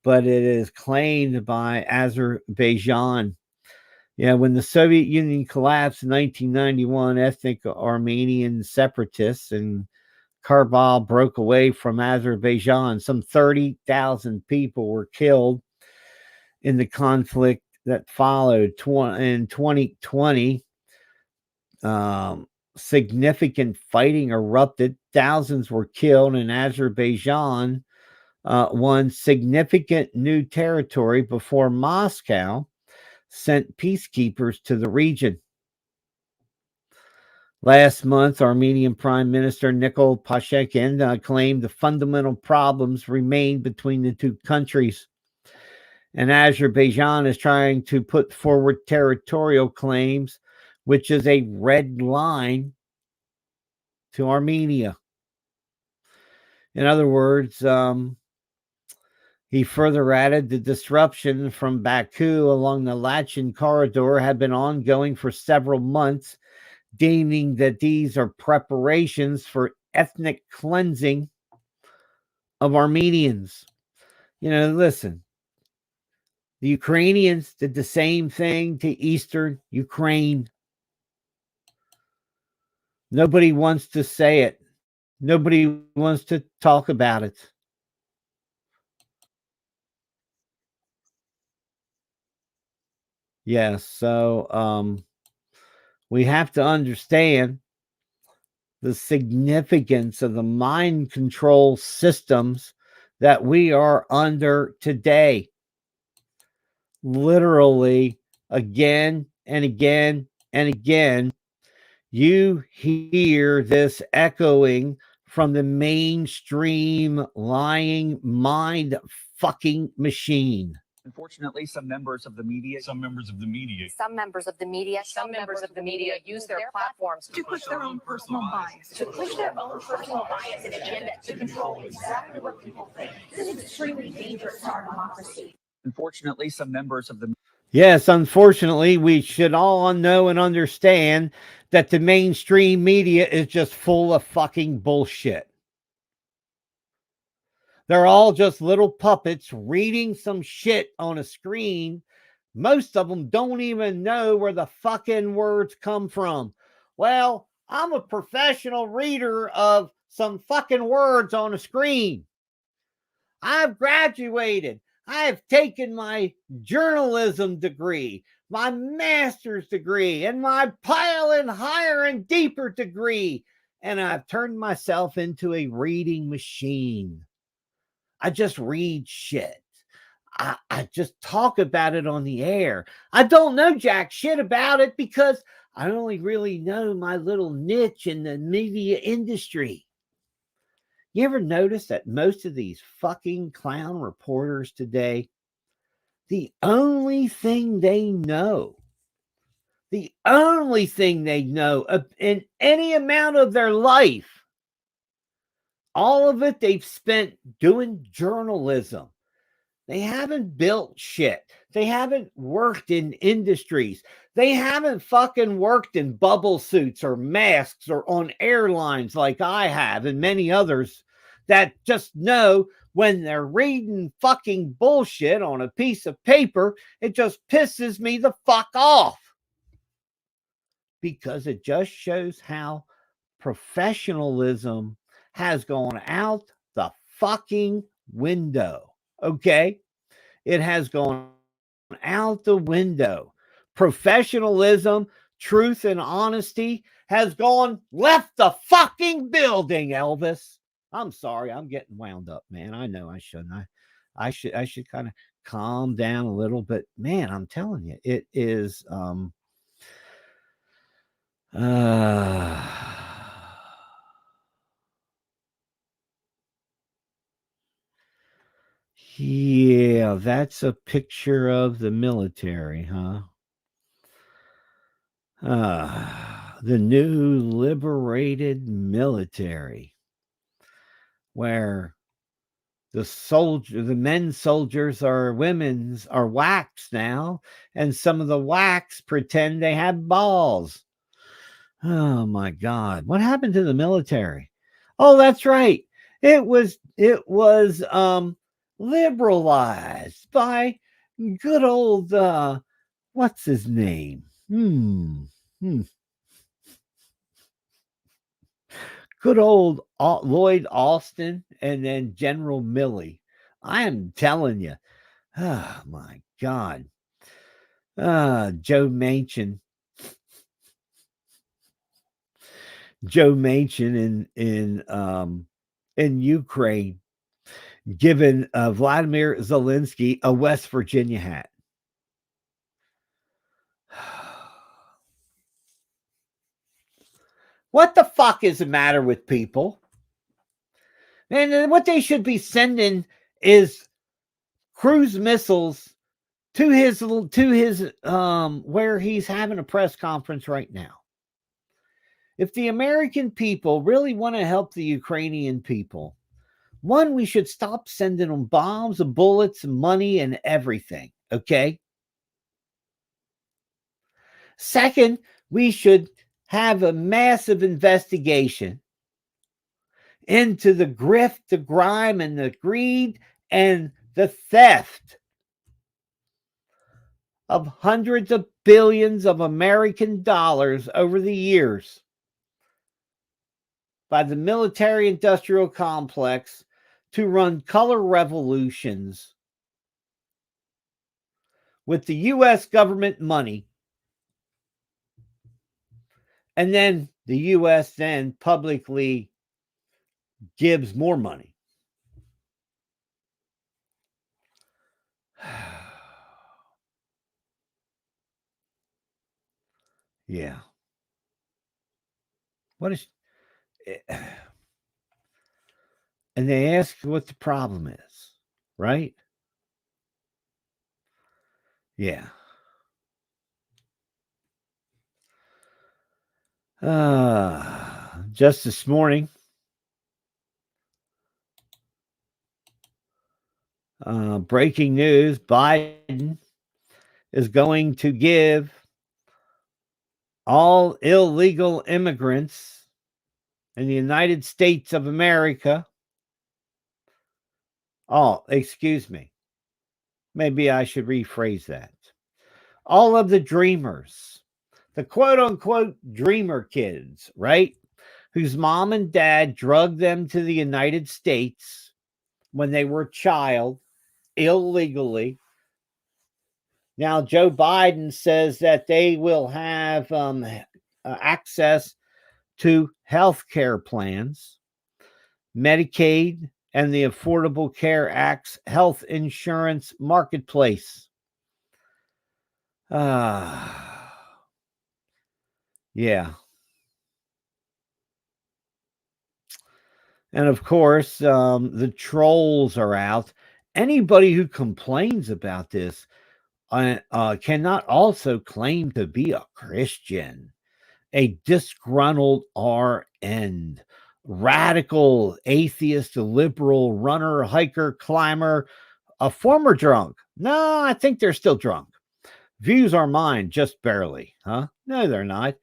but it is claimed by Azerbaijan. Yeah, when the Soviet Union collapsed in 1991, ethnic Armenian separatists and Karabakh broke away from Azerbaijan. Some 30,000 people were killed in the conflict that followed. In 2020, significant fighting erupted. Thousands were killed, and Azerbaijan won significant new territory before Moscow sent peacekeepers to the region. Last month, Armenian Prime Minister Nikol Pashinyan claimed the fundamental problems remain between the two countries. And Azerbaijan is trying to put forward territorial claims, which is a red line to Armenia. In other words, he further added the disruption from Baku along the Lachin corridor had been ongoing for several months, deeming that these are preparations for ethnic cleansing of Armenians. You know, listen, the Ukrainians did the same thing to Eastern Ukraine. Nobody wants to say it. Nobody wants to talk about it. Yes, so we have to understand the significance of the mind control systems that we are under today. Literally, again and again and again, you hear this echoing from the mainstream lying mind fucking machine. Unfortunately, some members of the media use their platforms to push their own personal bias, and agenda to control exactly what people think. This is extremely dangerous to our democracy. Unfortunately, some members of the Yes, unfortunately, we should all know and understand that the mainstream media is just full of fucking bullshit. They're all just little puppets reading some shit on a screen. Most of them don't even know where the fucking words come from. Well, I'm a professional reader of some fucking words on a screen. I've graduated. I have taken my journalism degree, my master's degree, and my pile and higher and deeper degree. And I've turned myself into a reading machine. I just read shit. I just talk about it on the air. I don't know jack shit about it because I only really know my little niche in the media industry. You ever notice that most of these fucking clown reporters today, the only thing they know in any amount of their life, all of it they've spent doing journalism. They haven't built shit. They haven't worked in industries. They haven't fucking worked in bubble suits or masks or on airlines like I have and many others that just know when they're reading fucking bullshit on a piece of paper, it just pisses me the fuck off. Because it just shows how professionalism has gone out the fucking window. Okay? It has gone out the window. Professionalism, truth, and honesty has left the fucking building, Elvis. I'm sorry, I'm getting wound up, man. I know I shouldn't. I should kind of calm down a little, but man, I'm telling you, it is yeah, that's a picture of the military, huh? The new liberated military, where the men's soldiers are wax now, and some of the wax pretend they have balls. Oh my God. What happened to the military? Oh, that's right. It was liberalized by good old what's his name? Good old Lloyd Austin, and then General Milley. I am telling you. Oh my God. Joe Manchin. Joe Manchin in Ukraine, giving Vladimir Zelensky a West Virginia hat. What the fuck is the matter with people? And what they should be sending is cruise missiles to his where he's having a press conference right now. If the American people really want to help the Ukrainian people, one, we should stop sending them bombs and bullets and money and everything, okay? Second, we should have a massive investigation into the grift, the grime, and the greed and the theft of hundreds of billions of American dollars over the years by the military-industrial complex to run color revolutions with the U.S. government money. And then the U.S. then publicly gives more money. Yeah. What is... And they ask what the problem is, right? Yeah. Just this morning, breaking news, Biden is going to give all illegal immigrants in the United States of America... Oh, excuse me. Maybe I should rephrase that. All of the dreamers, the quote unquote dreamer kids, right? Whose mom and dad drugged them to the United States when they were a child illegally. Now, Joe Biden says that they will have access to health care plans, Medicaid, and the Affordable Care Act's health insurance marketplace. Yeah. And of course, the trolls are out. Anybody who complains about this cannot also claim to be a Christian, a disgruntled RN, radical, atheist, liberal, runner, hiker, climber, a former drunk. No, I think they're still drunk. Views are mine, just barely, huh? No, they're not.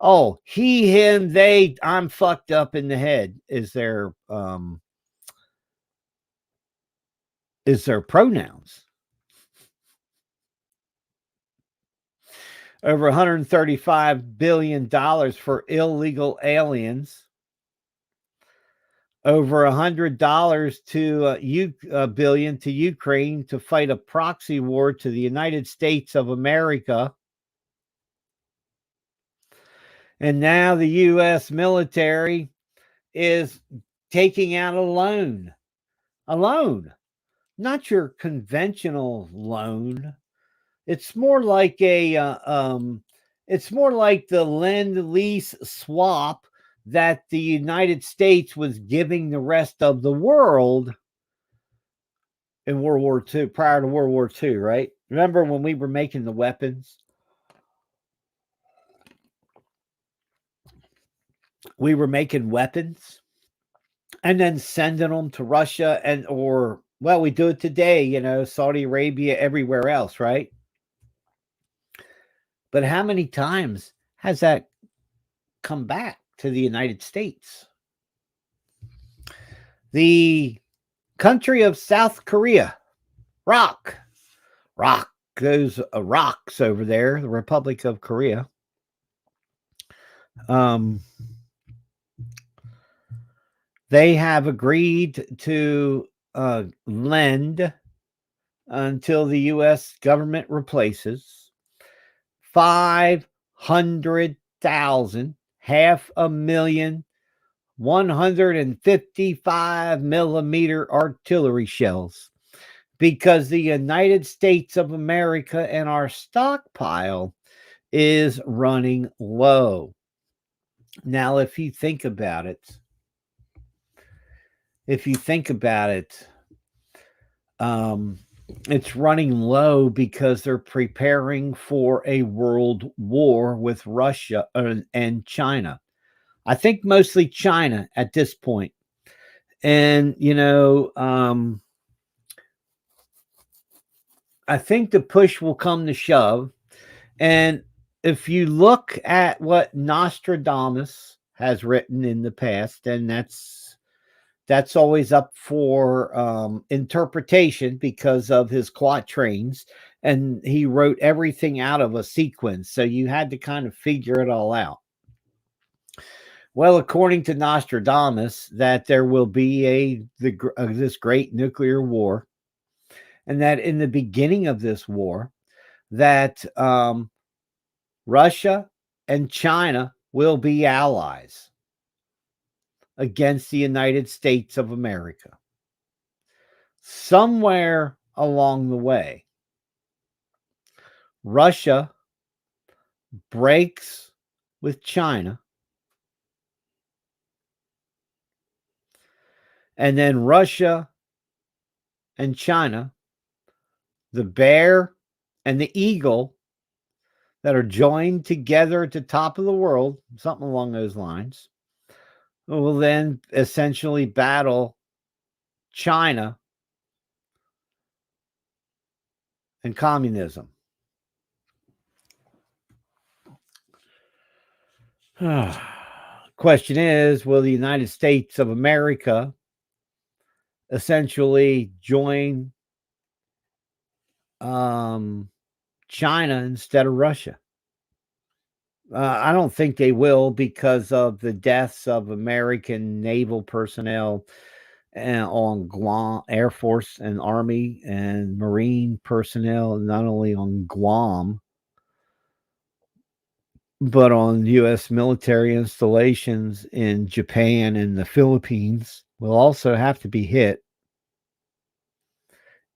Oh, he, him, they, I'm fucked up in the head is their pronouns. Over $135 billion for illegal aliens. Over $100 billion to Ukraine to fight a proxy war to the United States of America. And now the U.S. military is taking out a loan. A loan. Not your conventional loan. It's more like it's more like the lend-lease swap that the United States was giving the rest of the world in World War II, prior to World War II, right? Remember when we were making the weapons? We were making weapons, and then sending them to Russia or well, we do it today, Saudi Arabia, everywhere else, right? But how many times has that come back to the United States? The country of South Korea, rock, those rocks over there, the Republic of Korea. They have agreed to lend until the U.S. government replaces 500,000, 500,000, 155 millimeter artillery shells because the United States of America and our stockpile is running low. Now, if you think about it, it's running low because they're preparing for a world war with Russia and China. I think mostly China at this point. And, I think the push will come to shove. And if you look at what Nostradamus has written in the past, and that's always up for interpretation because of his quatrains, and he wrote everything out of a sequence, so you had to kind of figure it all out. Well, according to Nostradamus, that there will be this great nuclear war, and that in the beginning of this war, that Russia and China will be allies against the United States of America. Somewhere along the way, Russia breaks with China, and then Russia and China, the bear and the eagle that are joined together at the top of the world, something along those lines, will then essentially battle China and communism. Question is, will the United States of America essentially join China instead of Russia? I don't think they will because of the deaths of American naval personnel on Guam, Air Force and Army and Marine personnel, not only on Guam, but on U.S. military installations in Japan and the Philippines will also have to be hit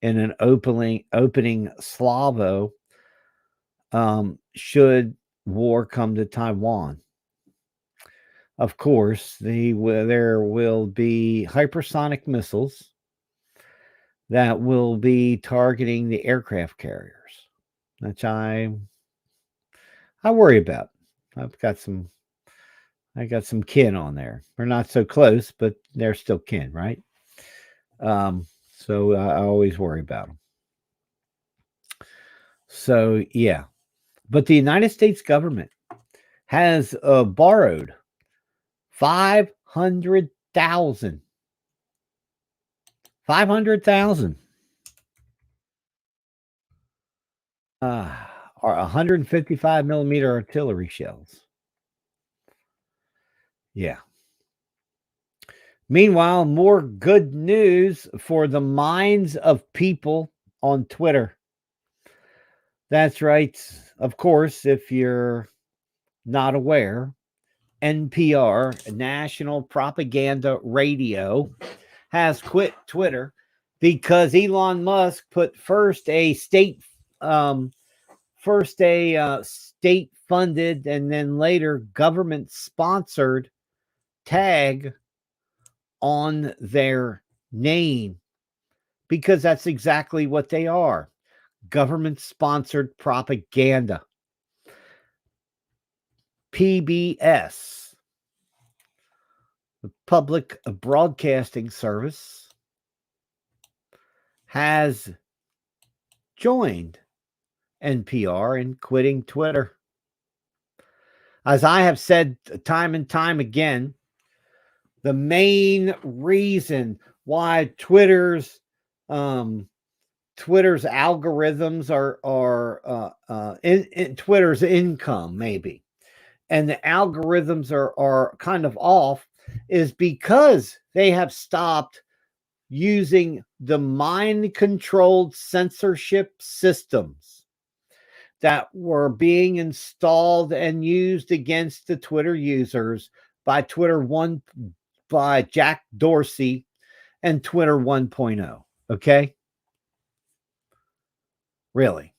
in an opening salvo should war come to Taiwan. Of course, there will be hypersonic missiles that will be targeting the aircraft carriers, which I worry about. I got some kin on there. We're not so close, but they're still kin, right? So I always worry about them. So yeah, but the United States government has borrowed 500,000 or 155 millimeter artillery shells. Yeah. Meanwhile, more good news for the minds of people on Twitter. That's right. Of course, if you're not aware, NPR, National Propaganda Radio, has quit Twitter because Elon Musk put first a state funded and then later government sponsored tag on their name, because that's exactly what they are. Government sponsored propaganda. PBS. public broadcasting service has joined NPR in quitting Twitter. As I have said time and time again, the main reason why Twitter's algorithms are in Twitter's income maybe, and the algorithms are kind of off, is because they have stopped using the mind-controlled censorship systems that were being installed and used against the Twitter users by by Jack Dorsey and Twitter 1.0. Okay? Really.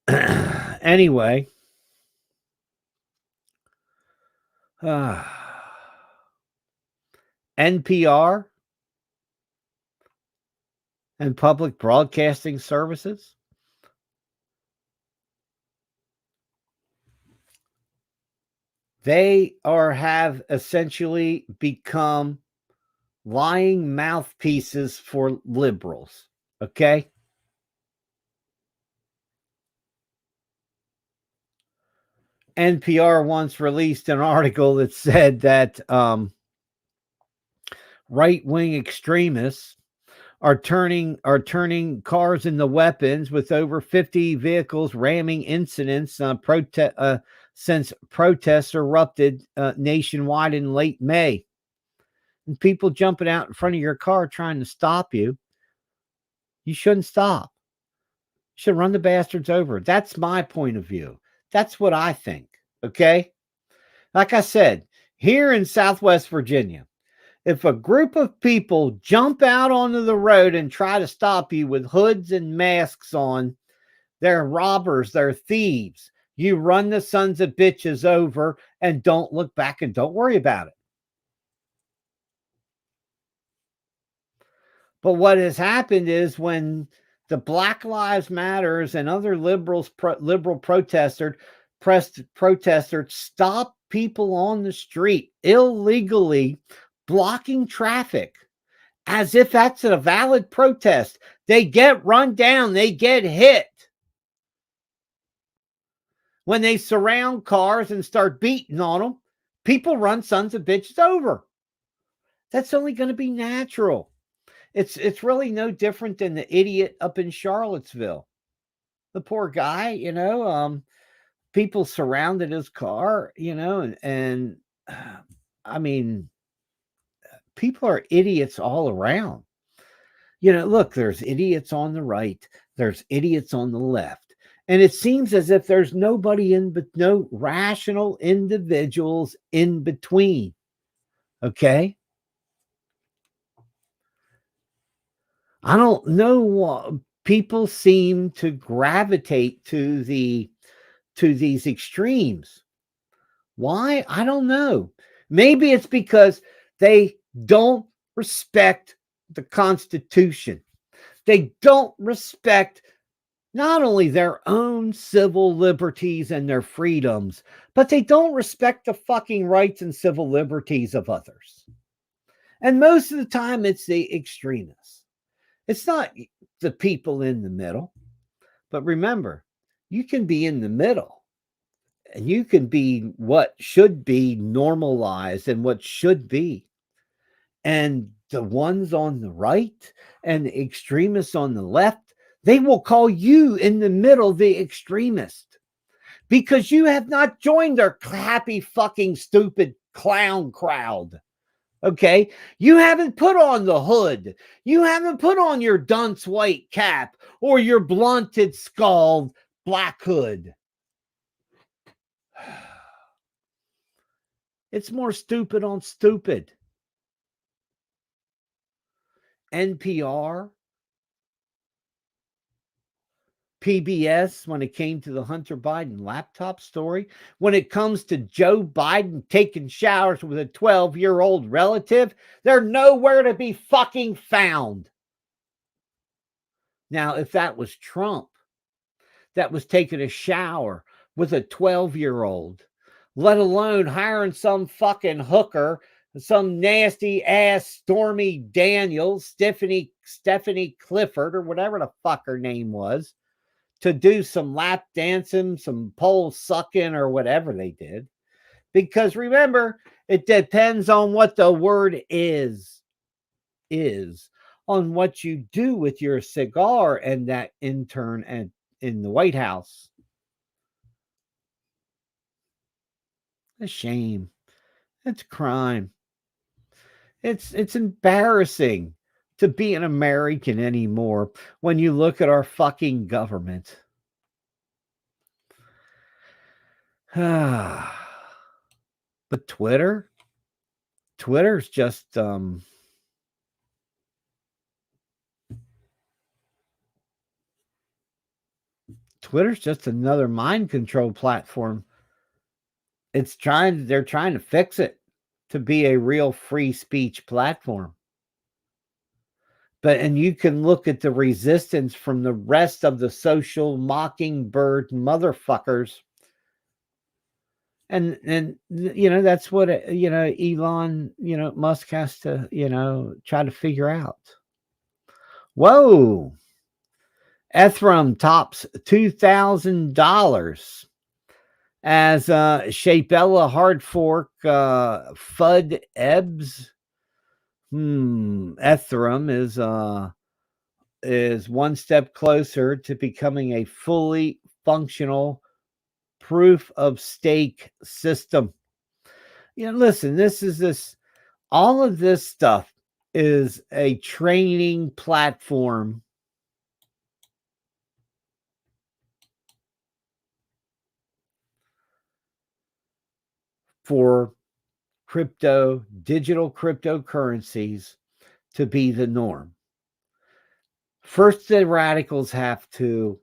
Anyway, NPR and public broadcasting services, they have essentially become lying mouthpieces for liberals. Okay? NPR once released an article that said that right-wing extremists are turning cars into weapons, with over 50 vehicles ramming incidents since protests erupted nationwide in late May. And people jumping out in front of your car trying to stop you. You shouldn't stop. You should run the bastards over. That's my point of view. That's what I think. Okay? Like I said, here in Southwest Virginia, if a group of people jump out onto the road and try to stop you with hoods and masks on, they're robbers, they're thieves. You run the sons of bitches over and don't look back and don't worry about it. But what has happened is, when the Black Lives Matters and other liberal protesters stop people on the street illegally blocking traffic as if that's a valid protest, they get run down, they get hit. When they surround cars and start beating on them, people run sons of bitches over. That's only going to be natural. It's really no different than the idiot up in Charlottesville. The poor guy, people surrounded his car, and I mean, people are idiots all around. Look, there's idiots on the right, there's idiots on the left, and it seems as if there's no rational individuals in between. Okay? I don't know what people seem to gravitate to these extremes. Why? I don't know. Maybe it's because they don't respect the Constitution. They don't respect not only their own civil liberties and their freedoms, but they don't respect the fucking rights and civil liberties of others. And most of the time, it's the extremists. It's not the people in the middle. But remember, you can be in the middle, and you can be what should be normalized and what should be. And the ones on the right and the extremists on the left, they will call you in the middle the extremist, because you have not joined their happy fucking stupid clown crowd. Okay? You haven't put on the hood. You haven't put on your dunce white cap or your blunted skull black hood. It's more stupid on stupid. NPR, PBS, when it came to the Hunter Biden laptop story, when it comes to Joe Biden taking showers with a 12-year-old relative, they're nowhere to be fucking found. Now, if that was Trump that was taking a shower with a 12-year-old, let alone hiring some fucking hooker, some nasty ass Stormy Daniels, Stephanie Clifford, or whatever the fuck her name was, to do some lap dancing, some pole sucking, or whatever they did. Because remember, it depends on what the word is on what you do with your cigar and that intern and in the White House. A shame. It's crime. It's embarrassing to be an American anymore when you look at our fucking government. But Twitter's just Twitter's just another mind control platform. They're trying to fix it to be a real free speech platform. And you can look at the resistance from the rest of the social mockingbird motherfuckers. And that's what Elon Musk has to try to figure out. Whoa. Ethereum tops $2,000 as Shapella hard fork FUD ebbs. Ethereum is one step closer to becoming a fully functional proof of stake system. Listen, all of this stuff is a training platform for digital cryptocurrencies to be the norm. First, the radicals have to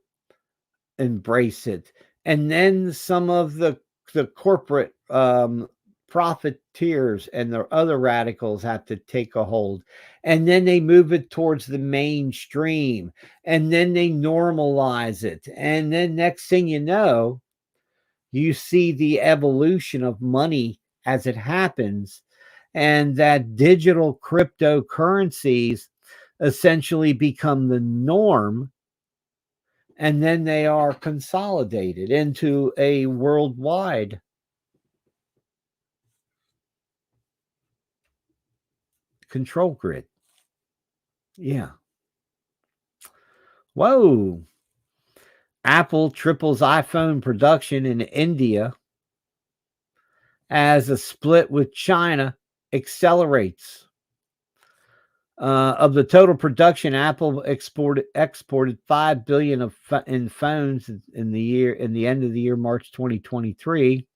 embrace it, and then some of the corporate profiteers and the other radicals have to take a hold, and then they move it towards the mainstream, and then they normalize it, and then next thing you know, you see the evolution of money as it happens, and that digital cryptocurrencies essentially become the norm, and then they are consolidated into a worldwide control grid. Yeah. Whoa. Apple triples iPhone production in India as a split with China accelerates. Of the total production, Apple exported 5 billion in phones in the end of the year, March 2023.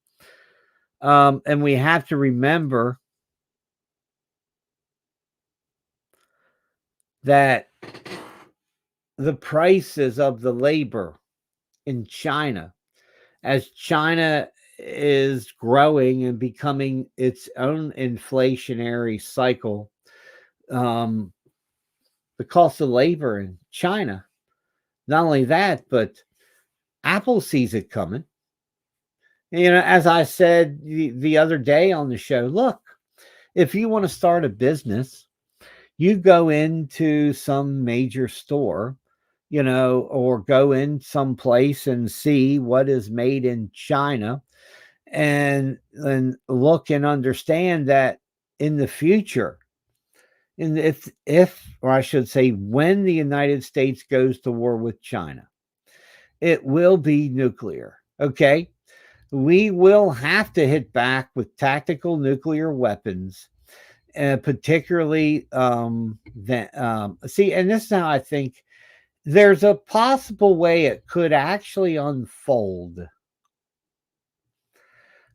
And we have to remember that the prices of the labor in China, as China is growing and becoming its own inflationary cycle, the cost of labor in China, not only that, but Apple sees it coming. As I said the other day on the show, look, if you want to start a business, you go into some major store, or go in some place and see what is made in China, and look and understand that in the future, or I should say, when the United States goes to war with China, it will be nuclear. Okay. We will have to hit back with tactical nuclear weapons, particularly and this is how I think there's a possible way it could actually unfold.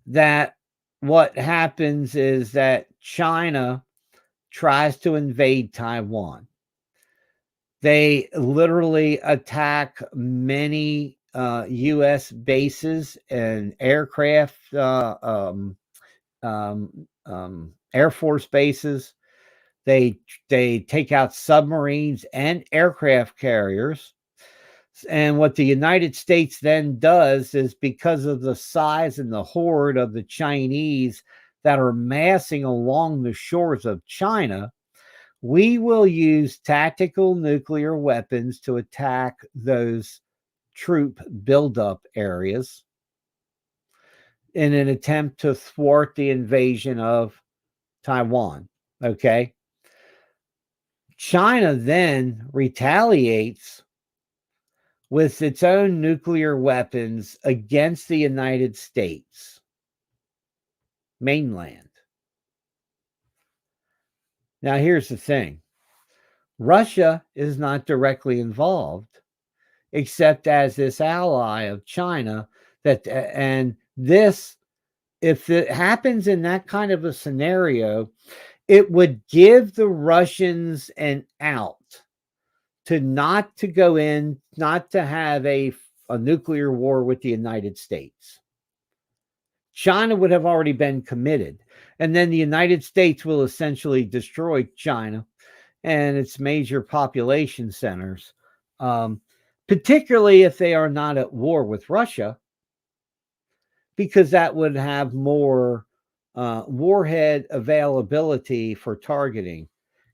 That what happens is that China tries to invade Taiwan. They literally attack many U.S. bases and aircraft, Air Force bases. They take out submarines and aircraft carriers. And what the United States then does is, because of the size and the horde of the Chinese that are massing along the shores of China, we will use tactical nuclear weapons to attack those troop buildup areas in an attempt to thwart the invasion of Taiwan. Okay. China then retaliates with its own nuclear weapons against the United States mainland. Now, here's the thing. Russia is not directly involved, except as this ally of China. And this, if it happens in that kind of a scenario, it would give the Russians an out not to go in, not to have a nuclear war with the United States. China would have already been committed, and then the United States will essentially destroy China and its major population centers, particularly if they are not at war with Russia, because that would have more warhead availability for targeting.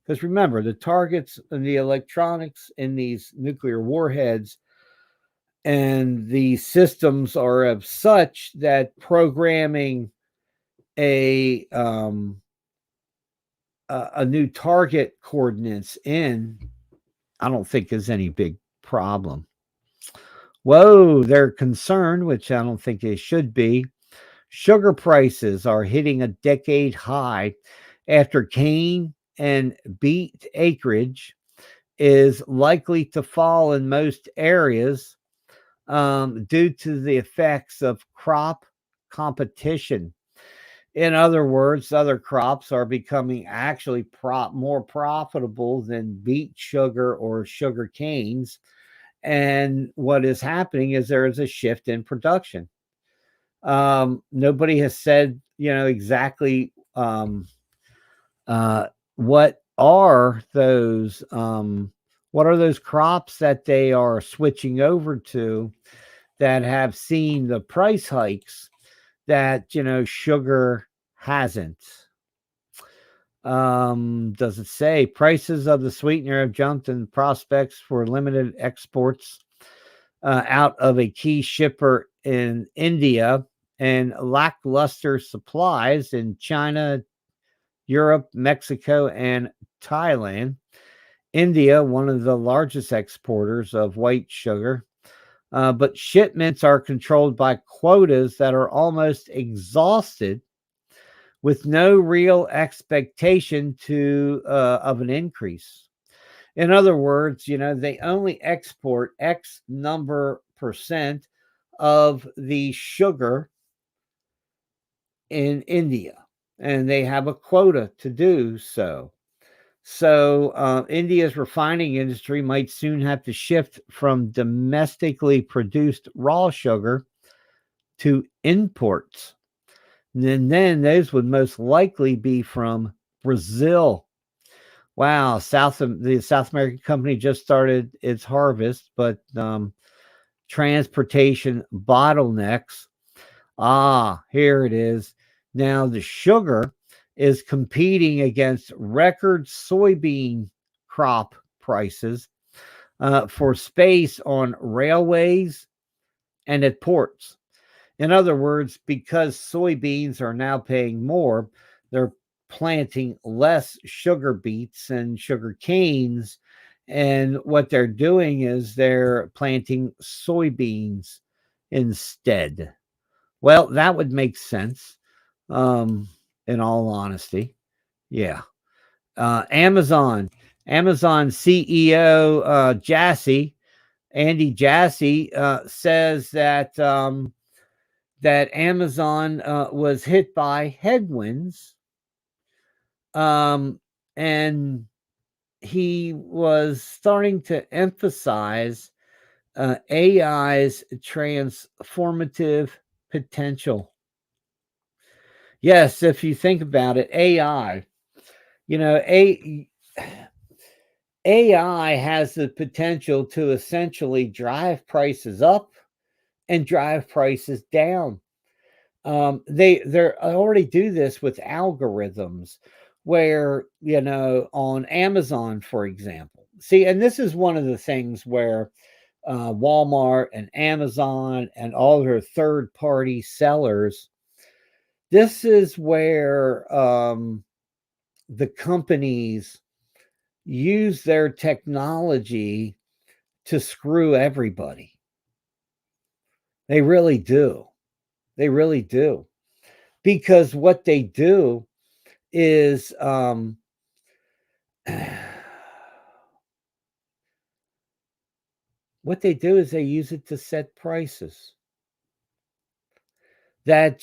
Because remember, the targets and the electronics in these nuclear warheads and the systems are of such that programming a new target coordinates in, I don't think is any big problem. Whoa, they're concerned, which I don't think they should be. Sugar prices are hitting a decade high after cane and beet acreage is likely to fall in most areas due to the effects of crop competition. In other words, other crops are becoming actually more profitable than beet sugar or sugar canes. And what is happening is there is a shift in production. Nobody has said, exactly what are those crops that they are switching over to that have seen the price hikes that sugar hasn't. Does it say prices of the sweetener have jumped in prospects for limited exports out of a key shipper in India, and lackluster supplies in China, Europe, Mexico, and Thailand. India, one of the largest exporters of white sugar, but shipments are controlled by quotas that are almost exhausted, with no real expectation of an increase. In other words, they only export X number percent of the sugar in India, and they have a quota to do so. So India's refining industry might soon have to shift from domestically produced raw sugar to imports. And then those would most likely be from Brazil. Wow, the South American company just started its harvest, but transportation bottlenecks. Here it is. Now the sugar is competing against record soybean crop prices for space on railways and at ports. In other words, because soybeans are now paying more, they're planting less sugar beets and sugar canes. And what they're doing is they're planting soybeans instead. Well, that would make sense, in all honesty. Yeah. Amazon CEO Andy Jassy says that that Amazon was hit by headwinds, and he was starting to emphasize AI's transformative potential. Yes, if you think about it, AI, AI has the potential to essentially drive prices up and drive prices down. They already do this with algorithms, where on Amazon, for example. See, and this is one of the things where Walmart and Amazon and all their third-party sellers. This is where the companies use their technology to screw everybody. They really do. They really do. Because what they do is what they do is they use it to set prices. That,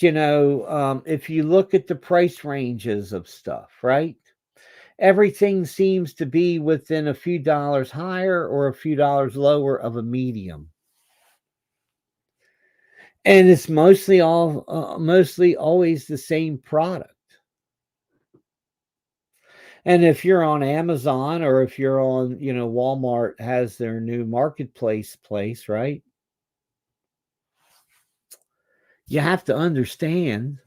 if you look at the price ranges of stuff, right? Everything seems to be within a few dollars higher or a few dollars lower of a medium. And it's mostly always the same product. And if you're on Amazon, or if you're on, Walmart has their new marketplace place, right? You have to understand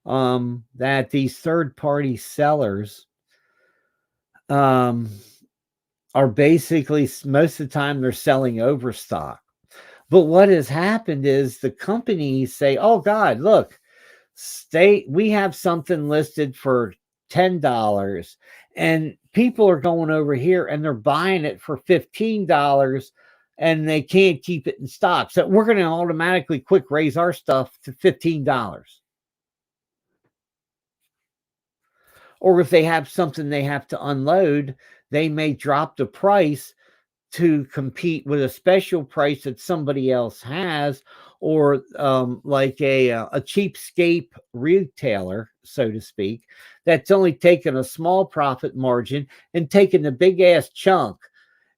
that these third-party sellers are basically, most of the time, they're selling overstock. But what has happened is the companies say, "Oh God, look, we have something listed for $10, and people are going over here and they're buying it for $15, and they can't keep it in stock. So we're going to automatically quick raise our stuff to $15." Or if they have something they have to unload, they may drop the price to compete with a special price that somebody else has, or like a cheapskate retailer, so to speak, that's only taking a small profit margin and taking the big ass chunk.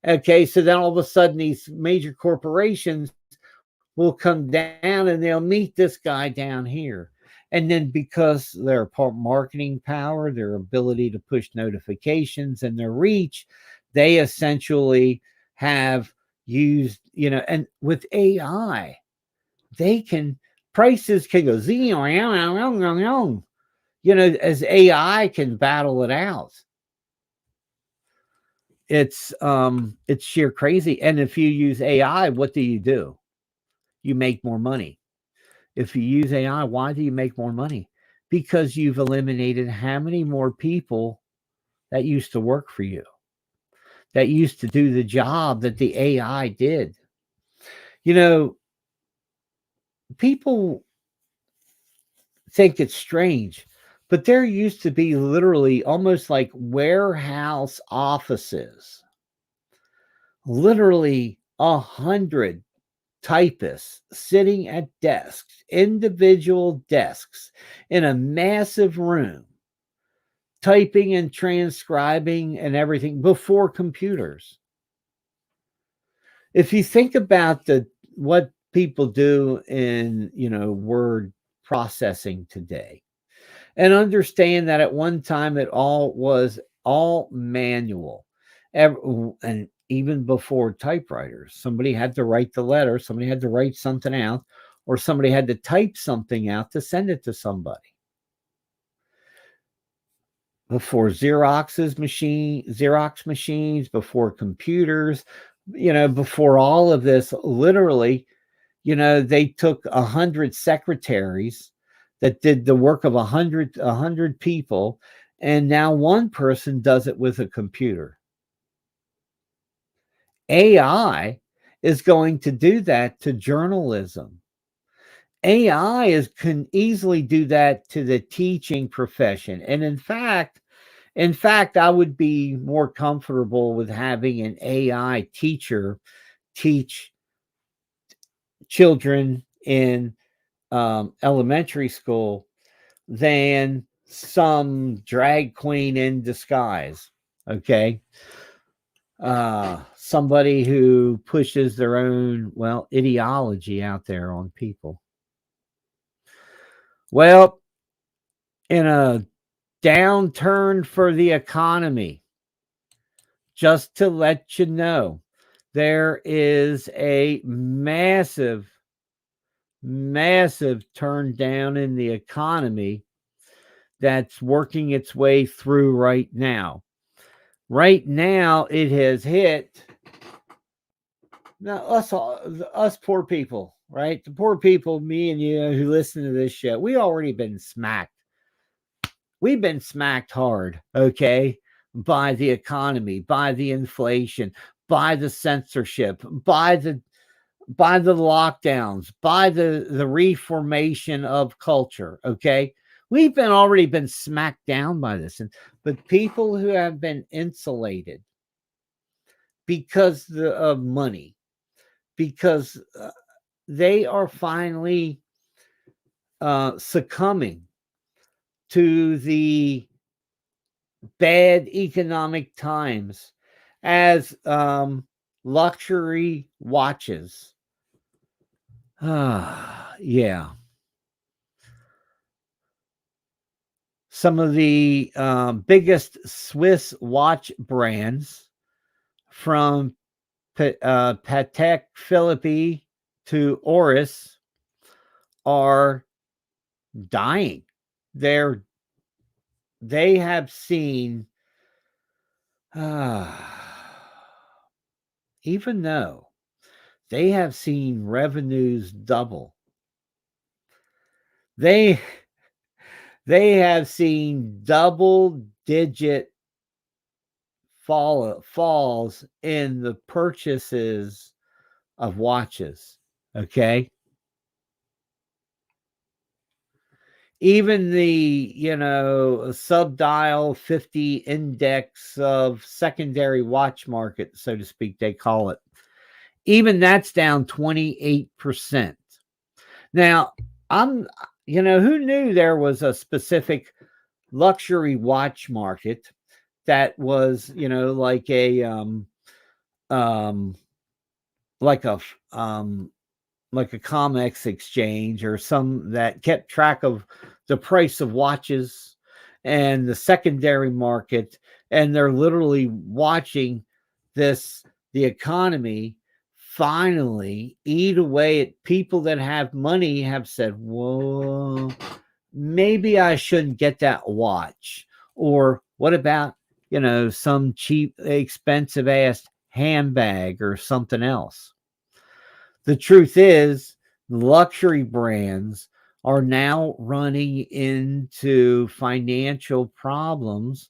Okay, so then all of a sudden these major corporations will come down and they'll meet this guy down here. And then because their marketing power, their ability to push notifications, and their reach, they essentially have used, and with AI, prices can go, as AI can battle it out. It's sheer crazy. And if you use AI, what do? You make more money. If you use AI, why do you make more money? Because you've eliminated how many more people that used to work for you, that used to do the job that the AI did. People think it's strange, but there used to be literally almost like warehouse offices, literally 100 typists sitting at desks, individual desks in a massive room, typing and transcribing and everything before computers. If you think about what people do in, word processing today, and understand that at one time it all was all manual, and even before typewriters, somebody had to write the letter, somebody had to write something out, or somebody had to type something out to send it to somebody. Before Xerox machines, before computers, before all of this, literally, they took 100 secretaries that did the work of 100 people, and now one person does it with a computer. AI is going to do that to journalism. AI can easily do that to the teaching profession. And in fact, I would be more comfortable with having an AI teacher teach children in elementary school than some drag queen in disguise. Okay. Somebody who pushes their own, ideology out there on people. Well, in a downturn for the economy, just to let you know, there is a massive turn down in the economy that's working its way through right now. Right now, it has hit now us poor people, right? The poor people, me and you, who listen to this show, we already been smacked. We've been smacked hard, okay, by the economy, by the inflation, by the censorship, by the lockdowns, by the reformation of culture, okay? We've already been smacked down by this. But people who have been insulated because of money, because they are finally succumbing to the bad economic times as luxury watches. Yeah. Some of the biggest Swiss watch brands, from Patek Philippe to Oris, are dying. They have seen, even though they have seen revenues double, they have seen double-digit falls in the purchases of watches, okay? Even the, sub-dial 50 index of secondary watch market, so to speak, they call it. Even that's down 28%. Now, who knew there was a specific luxury watch market that was, like a COMEX exchange, or some that kept track of the price of watches and the secondary market, and they're literally watching the economy finally eat away at people that have money, have said, whoa, maybe I shouldn't get that watch. Or what about, some cheap, expensive ass handbag or something else? The truth is, luxury brands are now running into financial problems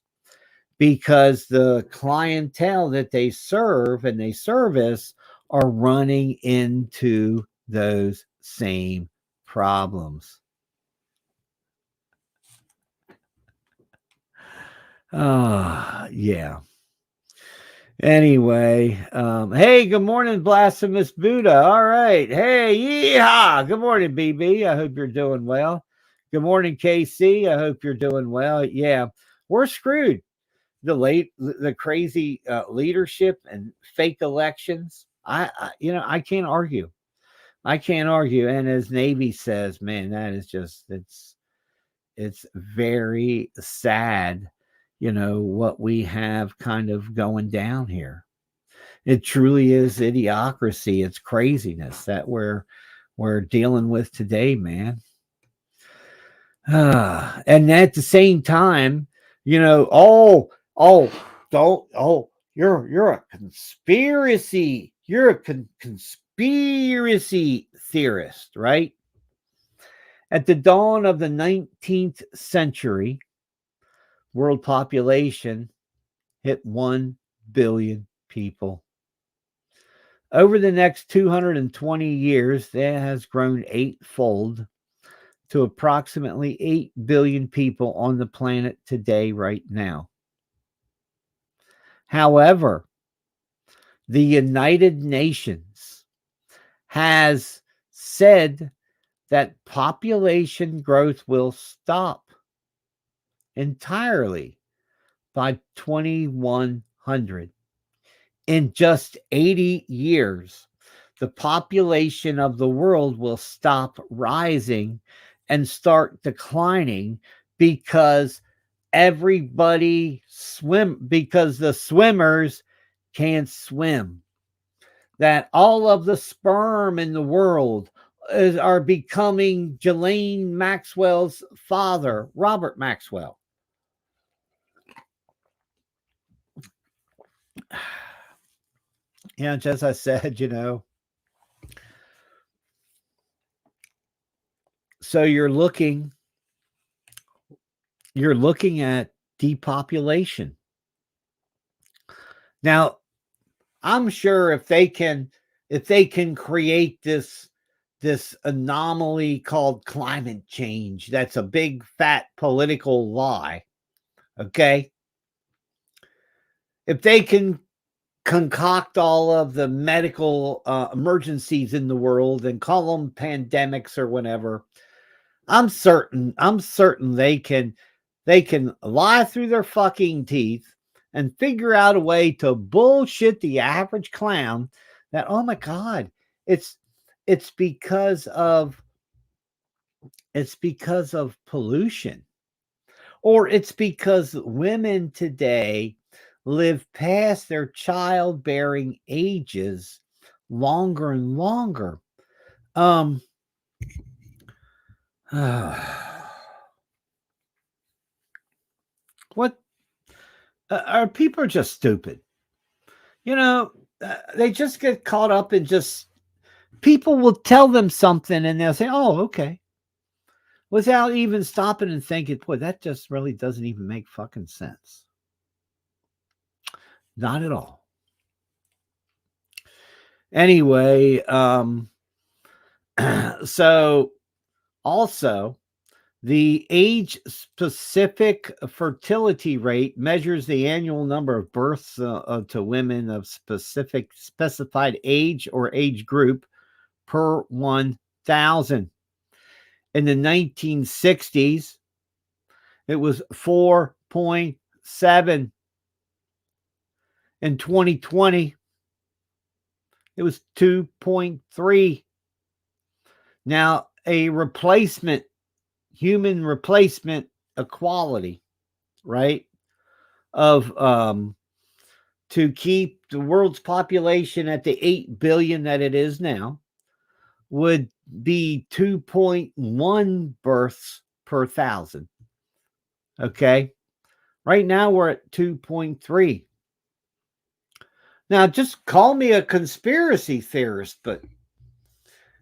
because the clientele that they serve and they service are running into those same problems. Yeah. Anyway, hey, good morning, Blasphemous Buddha. All right. Hey, yeehaw. Good morning, BB. I hope you're doing well. Good morning, KC. I hope you're doing well. Yeah, we're screwed. The crazy leadership and fake elections. I can't argue. I can't argue. And as Navy says, man, that is just, it's very sad, what we have kind of going down here. It truly is idiocracy. It's craziness that we're dealing with today, man. And at the same time, you're a conspiracy. You're a conspiracy theorist, right? At the dawn of the 19th century, world population hit 1 billion people. Over the next 220 years, that has grown eightfold to approximately 8 billion people on the planet today, right now. However, the United Nations has said that population growth will stop entirely by 2100. In just 80 years, the population of the world will stop rising and start declining because because the swimmers can't swim, that all of the sperm in the world are becoming Ghislaine Maxwell's father, Robert Maxwell. Yeah, just as I said, so you're looking at depopulation. Now, I'm sure if they can create this anomaly called climate change, that's a big fat political lie. Okay? If they can concoct all of the medical emergencies in the world and call them pandemics or whatever, I'm certain they can lie through their fucking teeth and figure out a way to bullshit the average clown that, oh my God, it's because of pollution, or it's because women today live past their childbearing ages longer and longer. What our people are just stupid. They just get caught up in just, people will tell them something and they'll say, oh, okay, without even stopping and thinking, boy, that just really doesn't even make fucking sense. Not at all. Anyway, so also, the age-specific fertility rate measures the annual number of births to women of specified age or age group per 1,000. In the 1960s, it was 4.7. In 2020, it was 2.3. Now, a human replacement equality, right, of to keep the world's population at the 8 billion that it is now, would be 2.1 births per thousand. Okay, right now we're at 2.3. Now, just call me a conspiracy theorist, but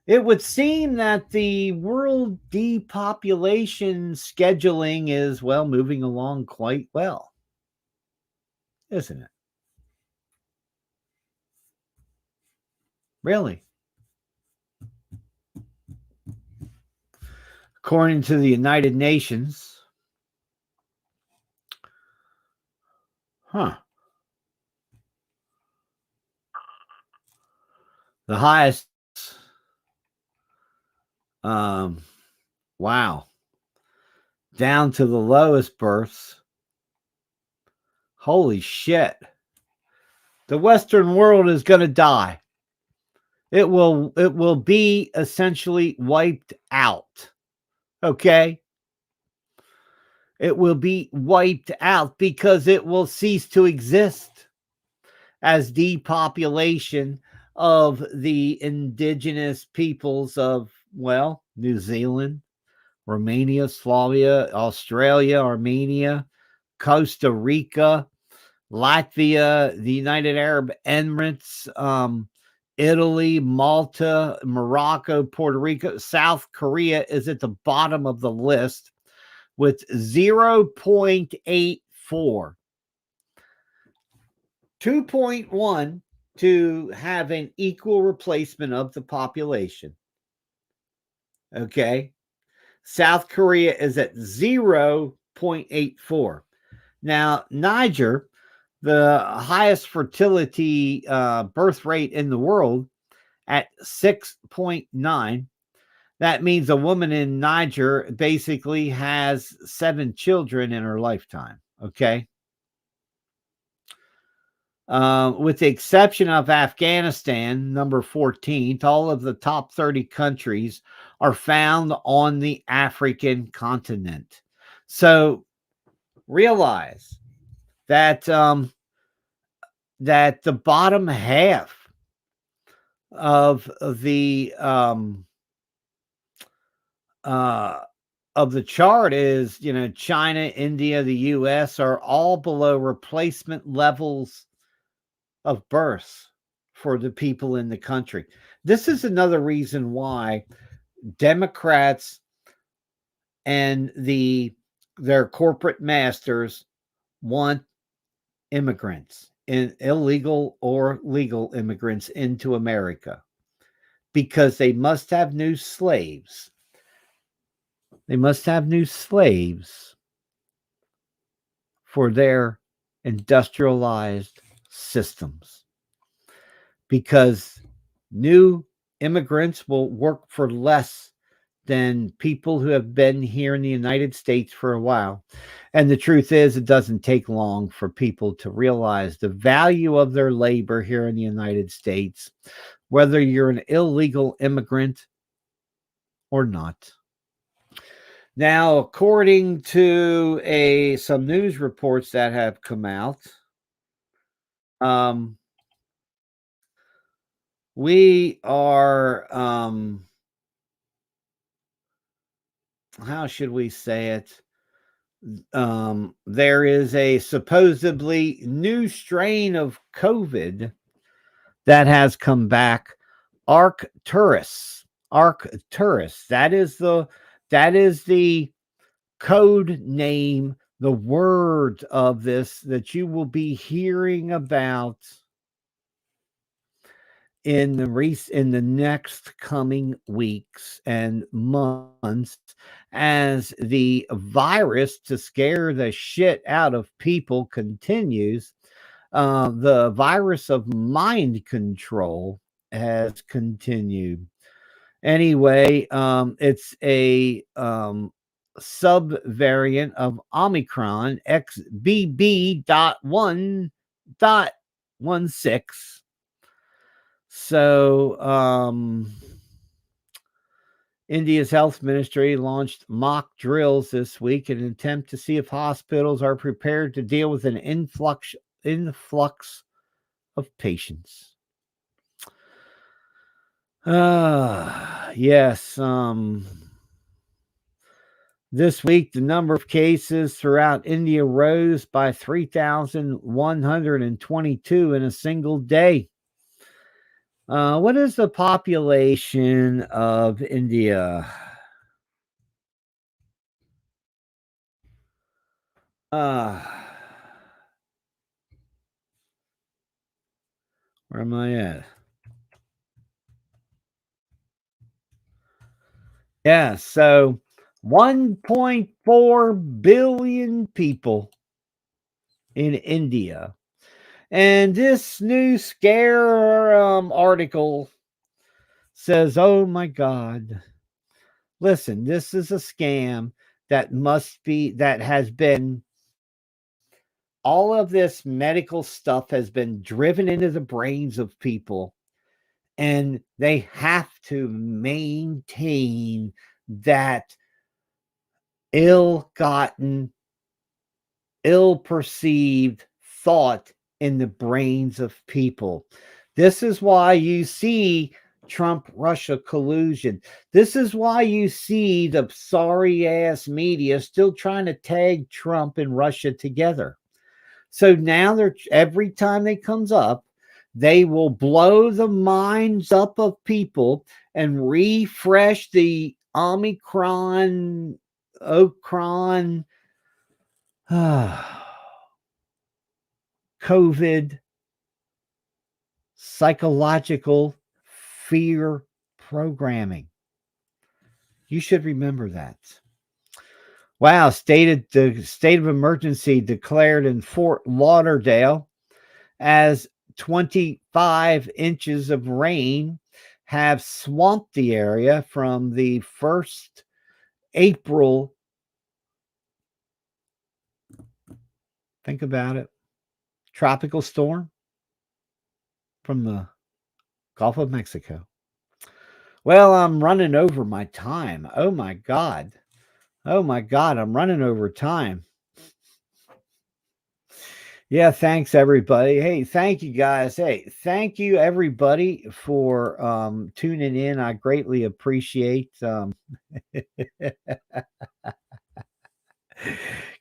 it would seem that the world depopulation scheduling is, well, moving along quite well, isn't it? Really? According to the United Nations, the highest, wow, down to the lowest births. Holy shit. The Western world is going to die. It will be essentially wiped out. Okay? It will be wiped out because it will cease to exist as depopulation of the indigenous peoples of, well, New Zealand, Romania, Slovenia, Australia, Armenia, Costa Rica, Latvia, the United Arab Emirates, Italy, Malta, Morocco, Puerto Rico. South Korea is at the bottom of the list with 0.84. 2.1 to have an equal replacement of the population. Okay. South Korea is at 0.84. Now, Niger, the highest fertility birth rate in the world, at 6.9. That means a woman in Niger basically has 7 children in her lifetime. Okay. With the exception of Afghanistan, number 14th, all of the top 30 countries are found on the African continent. So realize that that the bottom half of the chart is, China, India, the US are all below replacement levels of births for the people in the country. This is another reason why Democrats and their corporate masters want immigrants, illegal or legal immigrants, into America, because they must have new slaves. They must have new slaves for their industrialized systems, because new immigrants will work for less than people who have been here in the United States for a while. And the truth is, it doesn't take long for people to realize the value of their labor here in the United States, whether you're an illegal immigrant or not. Now, according to some news reports that have come out, we are, how should we say it? There is a supposedly new strain of COVID that has come back, Arcturus. Arcturus. That is the code name, the word of this that you will be hearing about in the next coming weeks and months, as the virus to scare the shit out of people continues. The virus of mind control has continued. Anyway, it's a subvariant of Omicron, XBB.1.16. So, India's health ministry launched mock drills this week in an attempt to see if hospitals are prepared to deal with an influx of patients. Yes. This week, the number of cases throughout India rose by 3,122 in a single day. What is the population of India? Where am I at? Yeah, so 1.4 billion people in India. And this new scare article says, oh my God, listen, this is a scam that has been, all of this medical stuff has been driven into the brains of people, and they have to maintain that ill-gotten, ill-perceived thought in the brains of people. This is why you see Trump-Russia collusion. This is why you see the sorry-ass media still trying to tag Trump and Russia together. So now every time it comes up, they will blow the minds up of people and refresh the Omicron, COVID, psychological fear programming. You should remember that. Wow, the state of emergency declared in Fort Lauderdale, as 25 inches of rain have swamped the area from the 1st April. Think about it. Tropical storm from the Gulf of Mexico. Well, I'm running over my time. Oh my God. I'm running over time. Yeah, thanks everybody. Hey, thank you guys. Hey, thank you everybody for tuning in. I greatly appreciate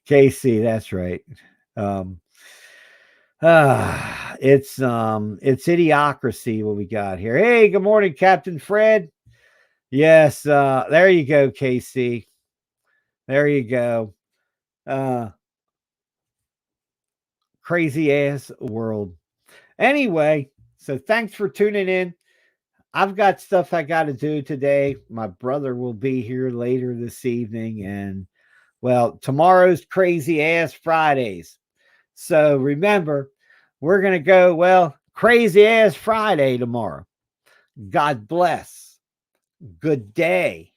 Casey, that's right. Um it's idiocracy what we got here. Hey, good morning, Captain Fred. Yes, there you go, Casey. There you go. Crazy ass world. Anyway, so thanks for tuning in. I've got stuff I got to do today. My brother will be here later this evening. And well, tomorrow's crazy ass Fridays. So remember, we're going to go, well, crazy ass Friday tomorrow. God bless. Good day.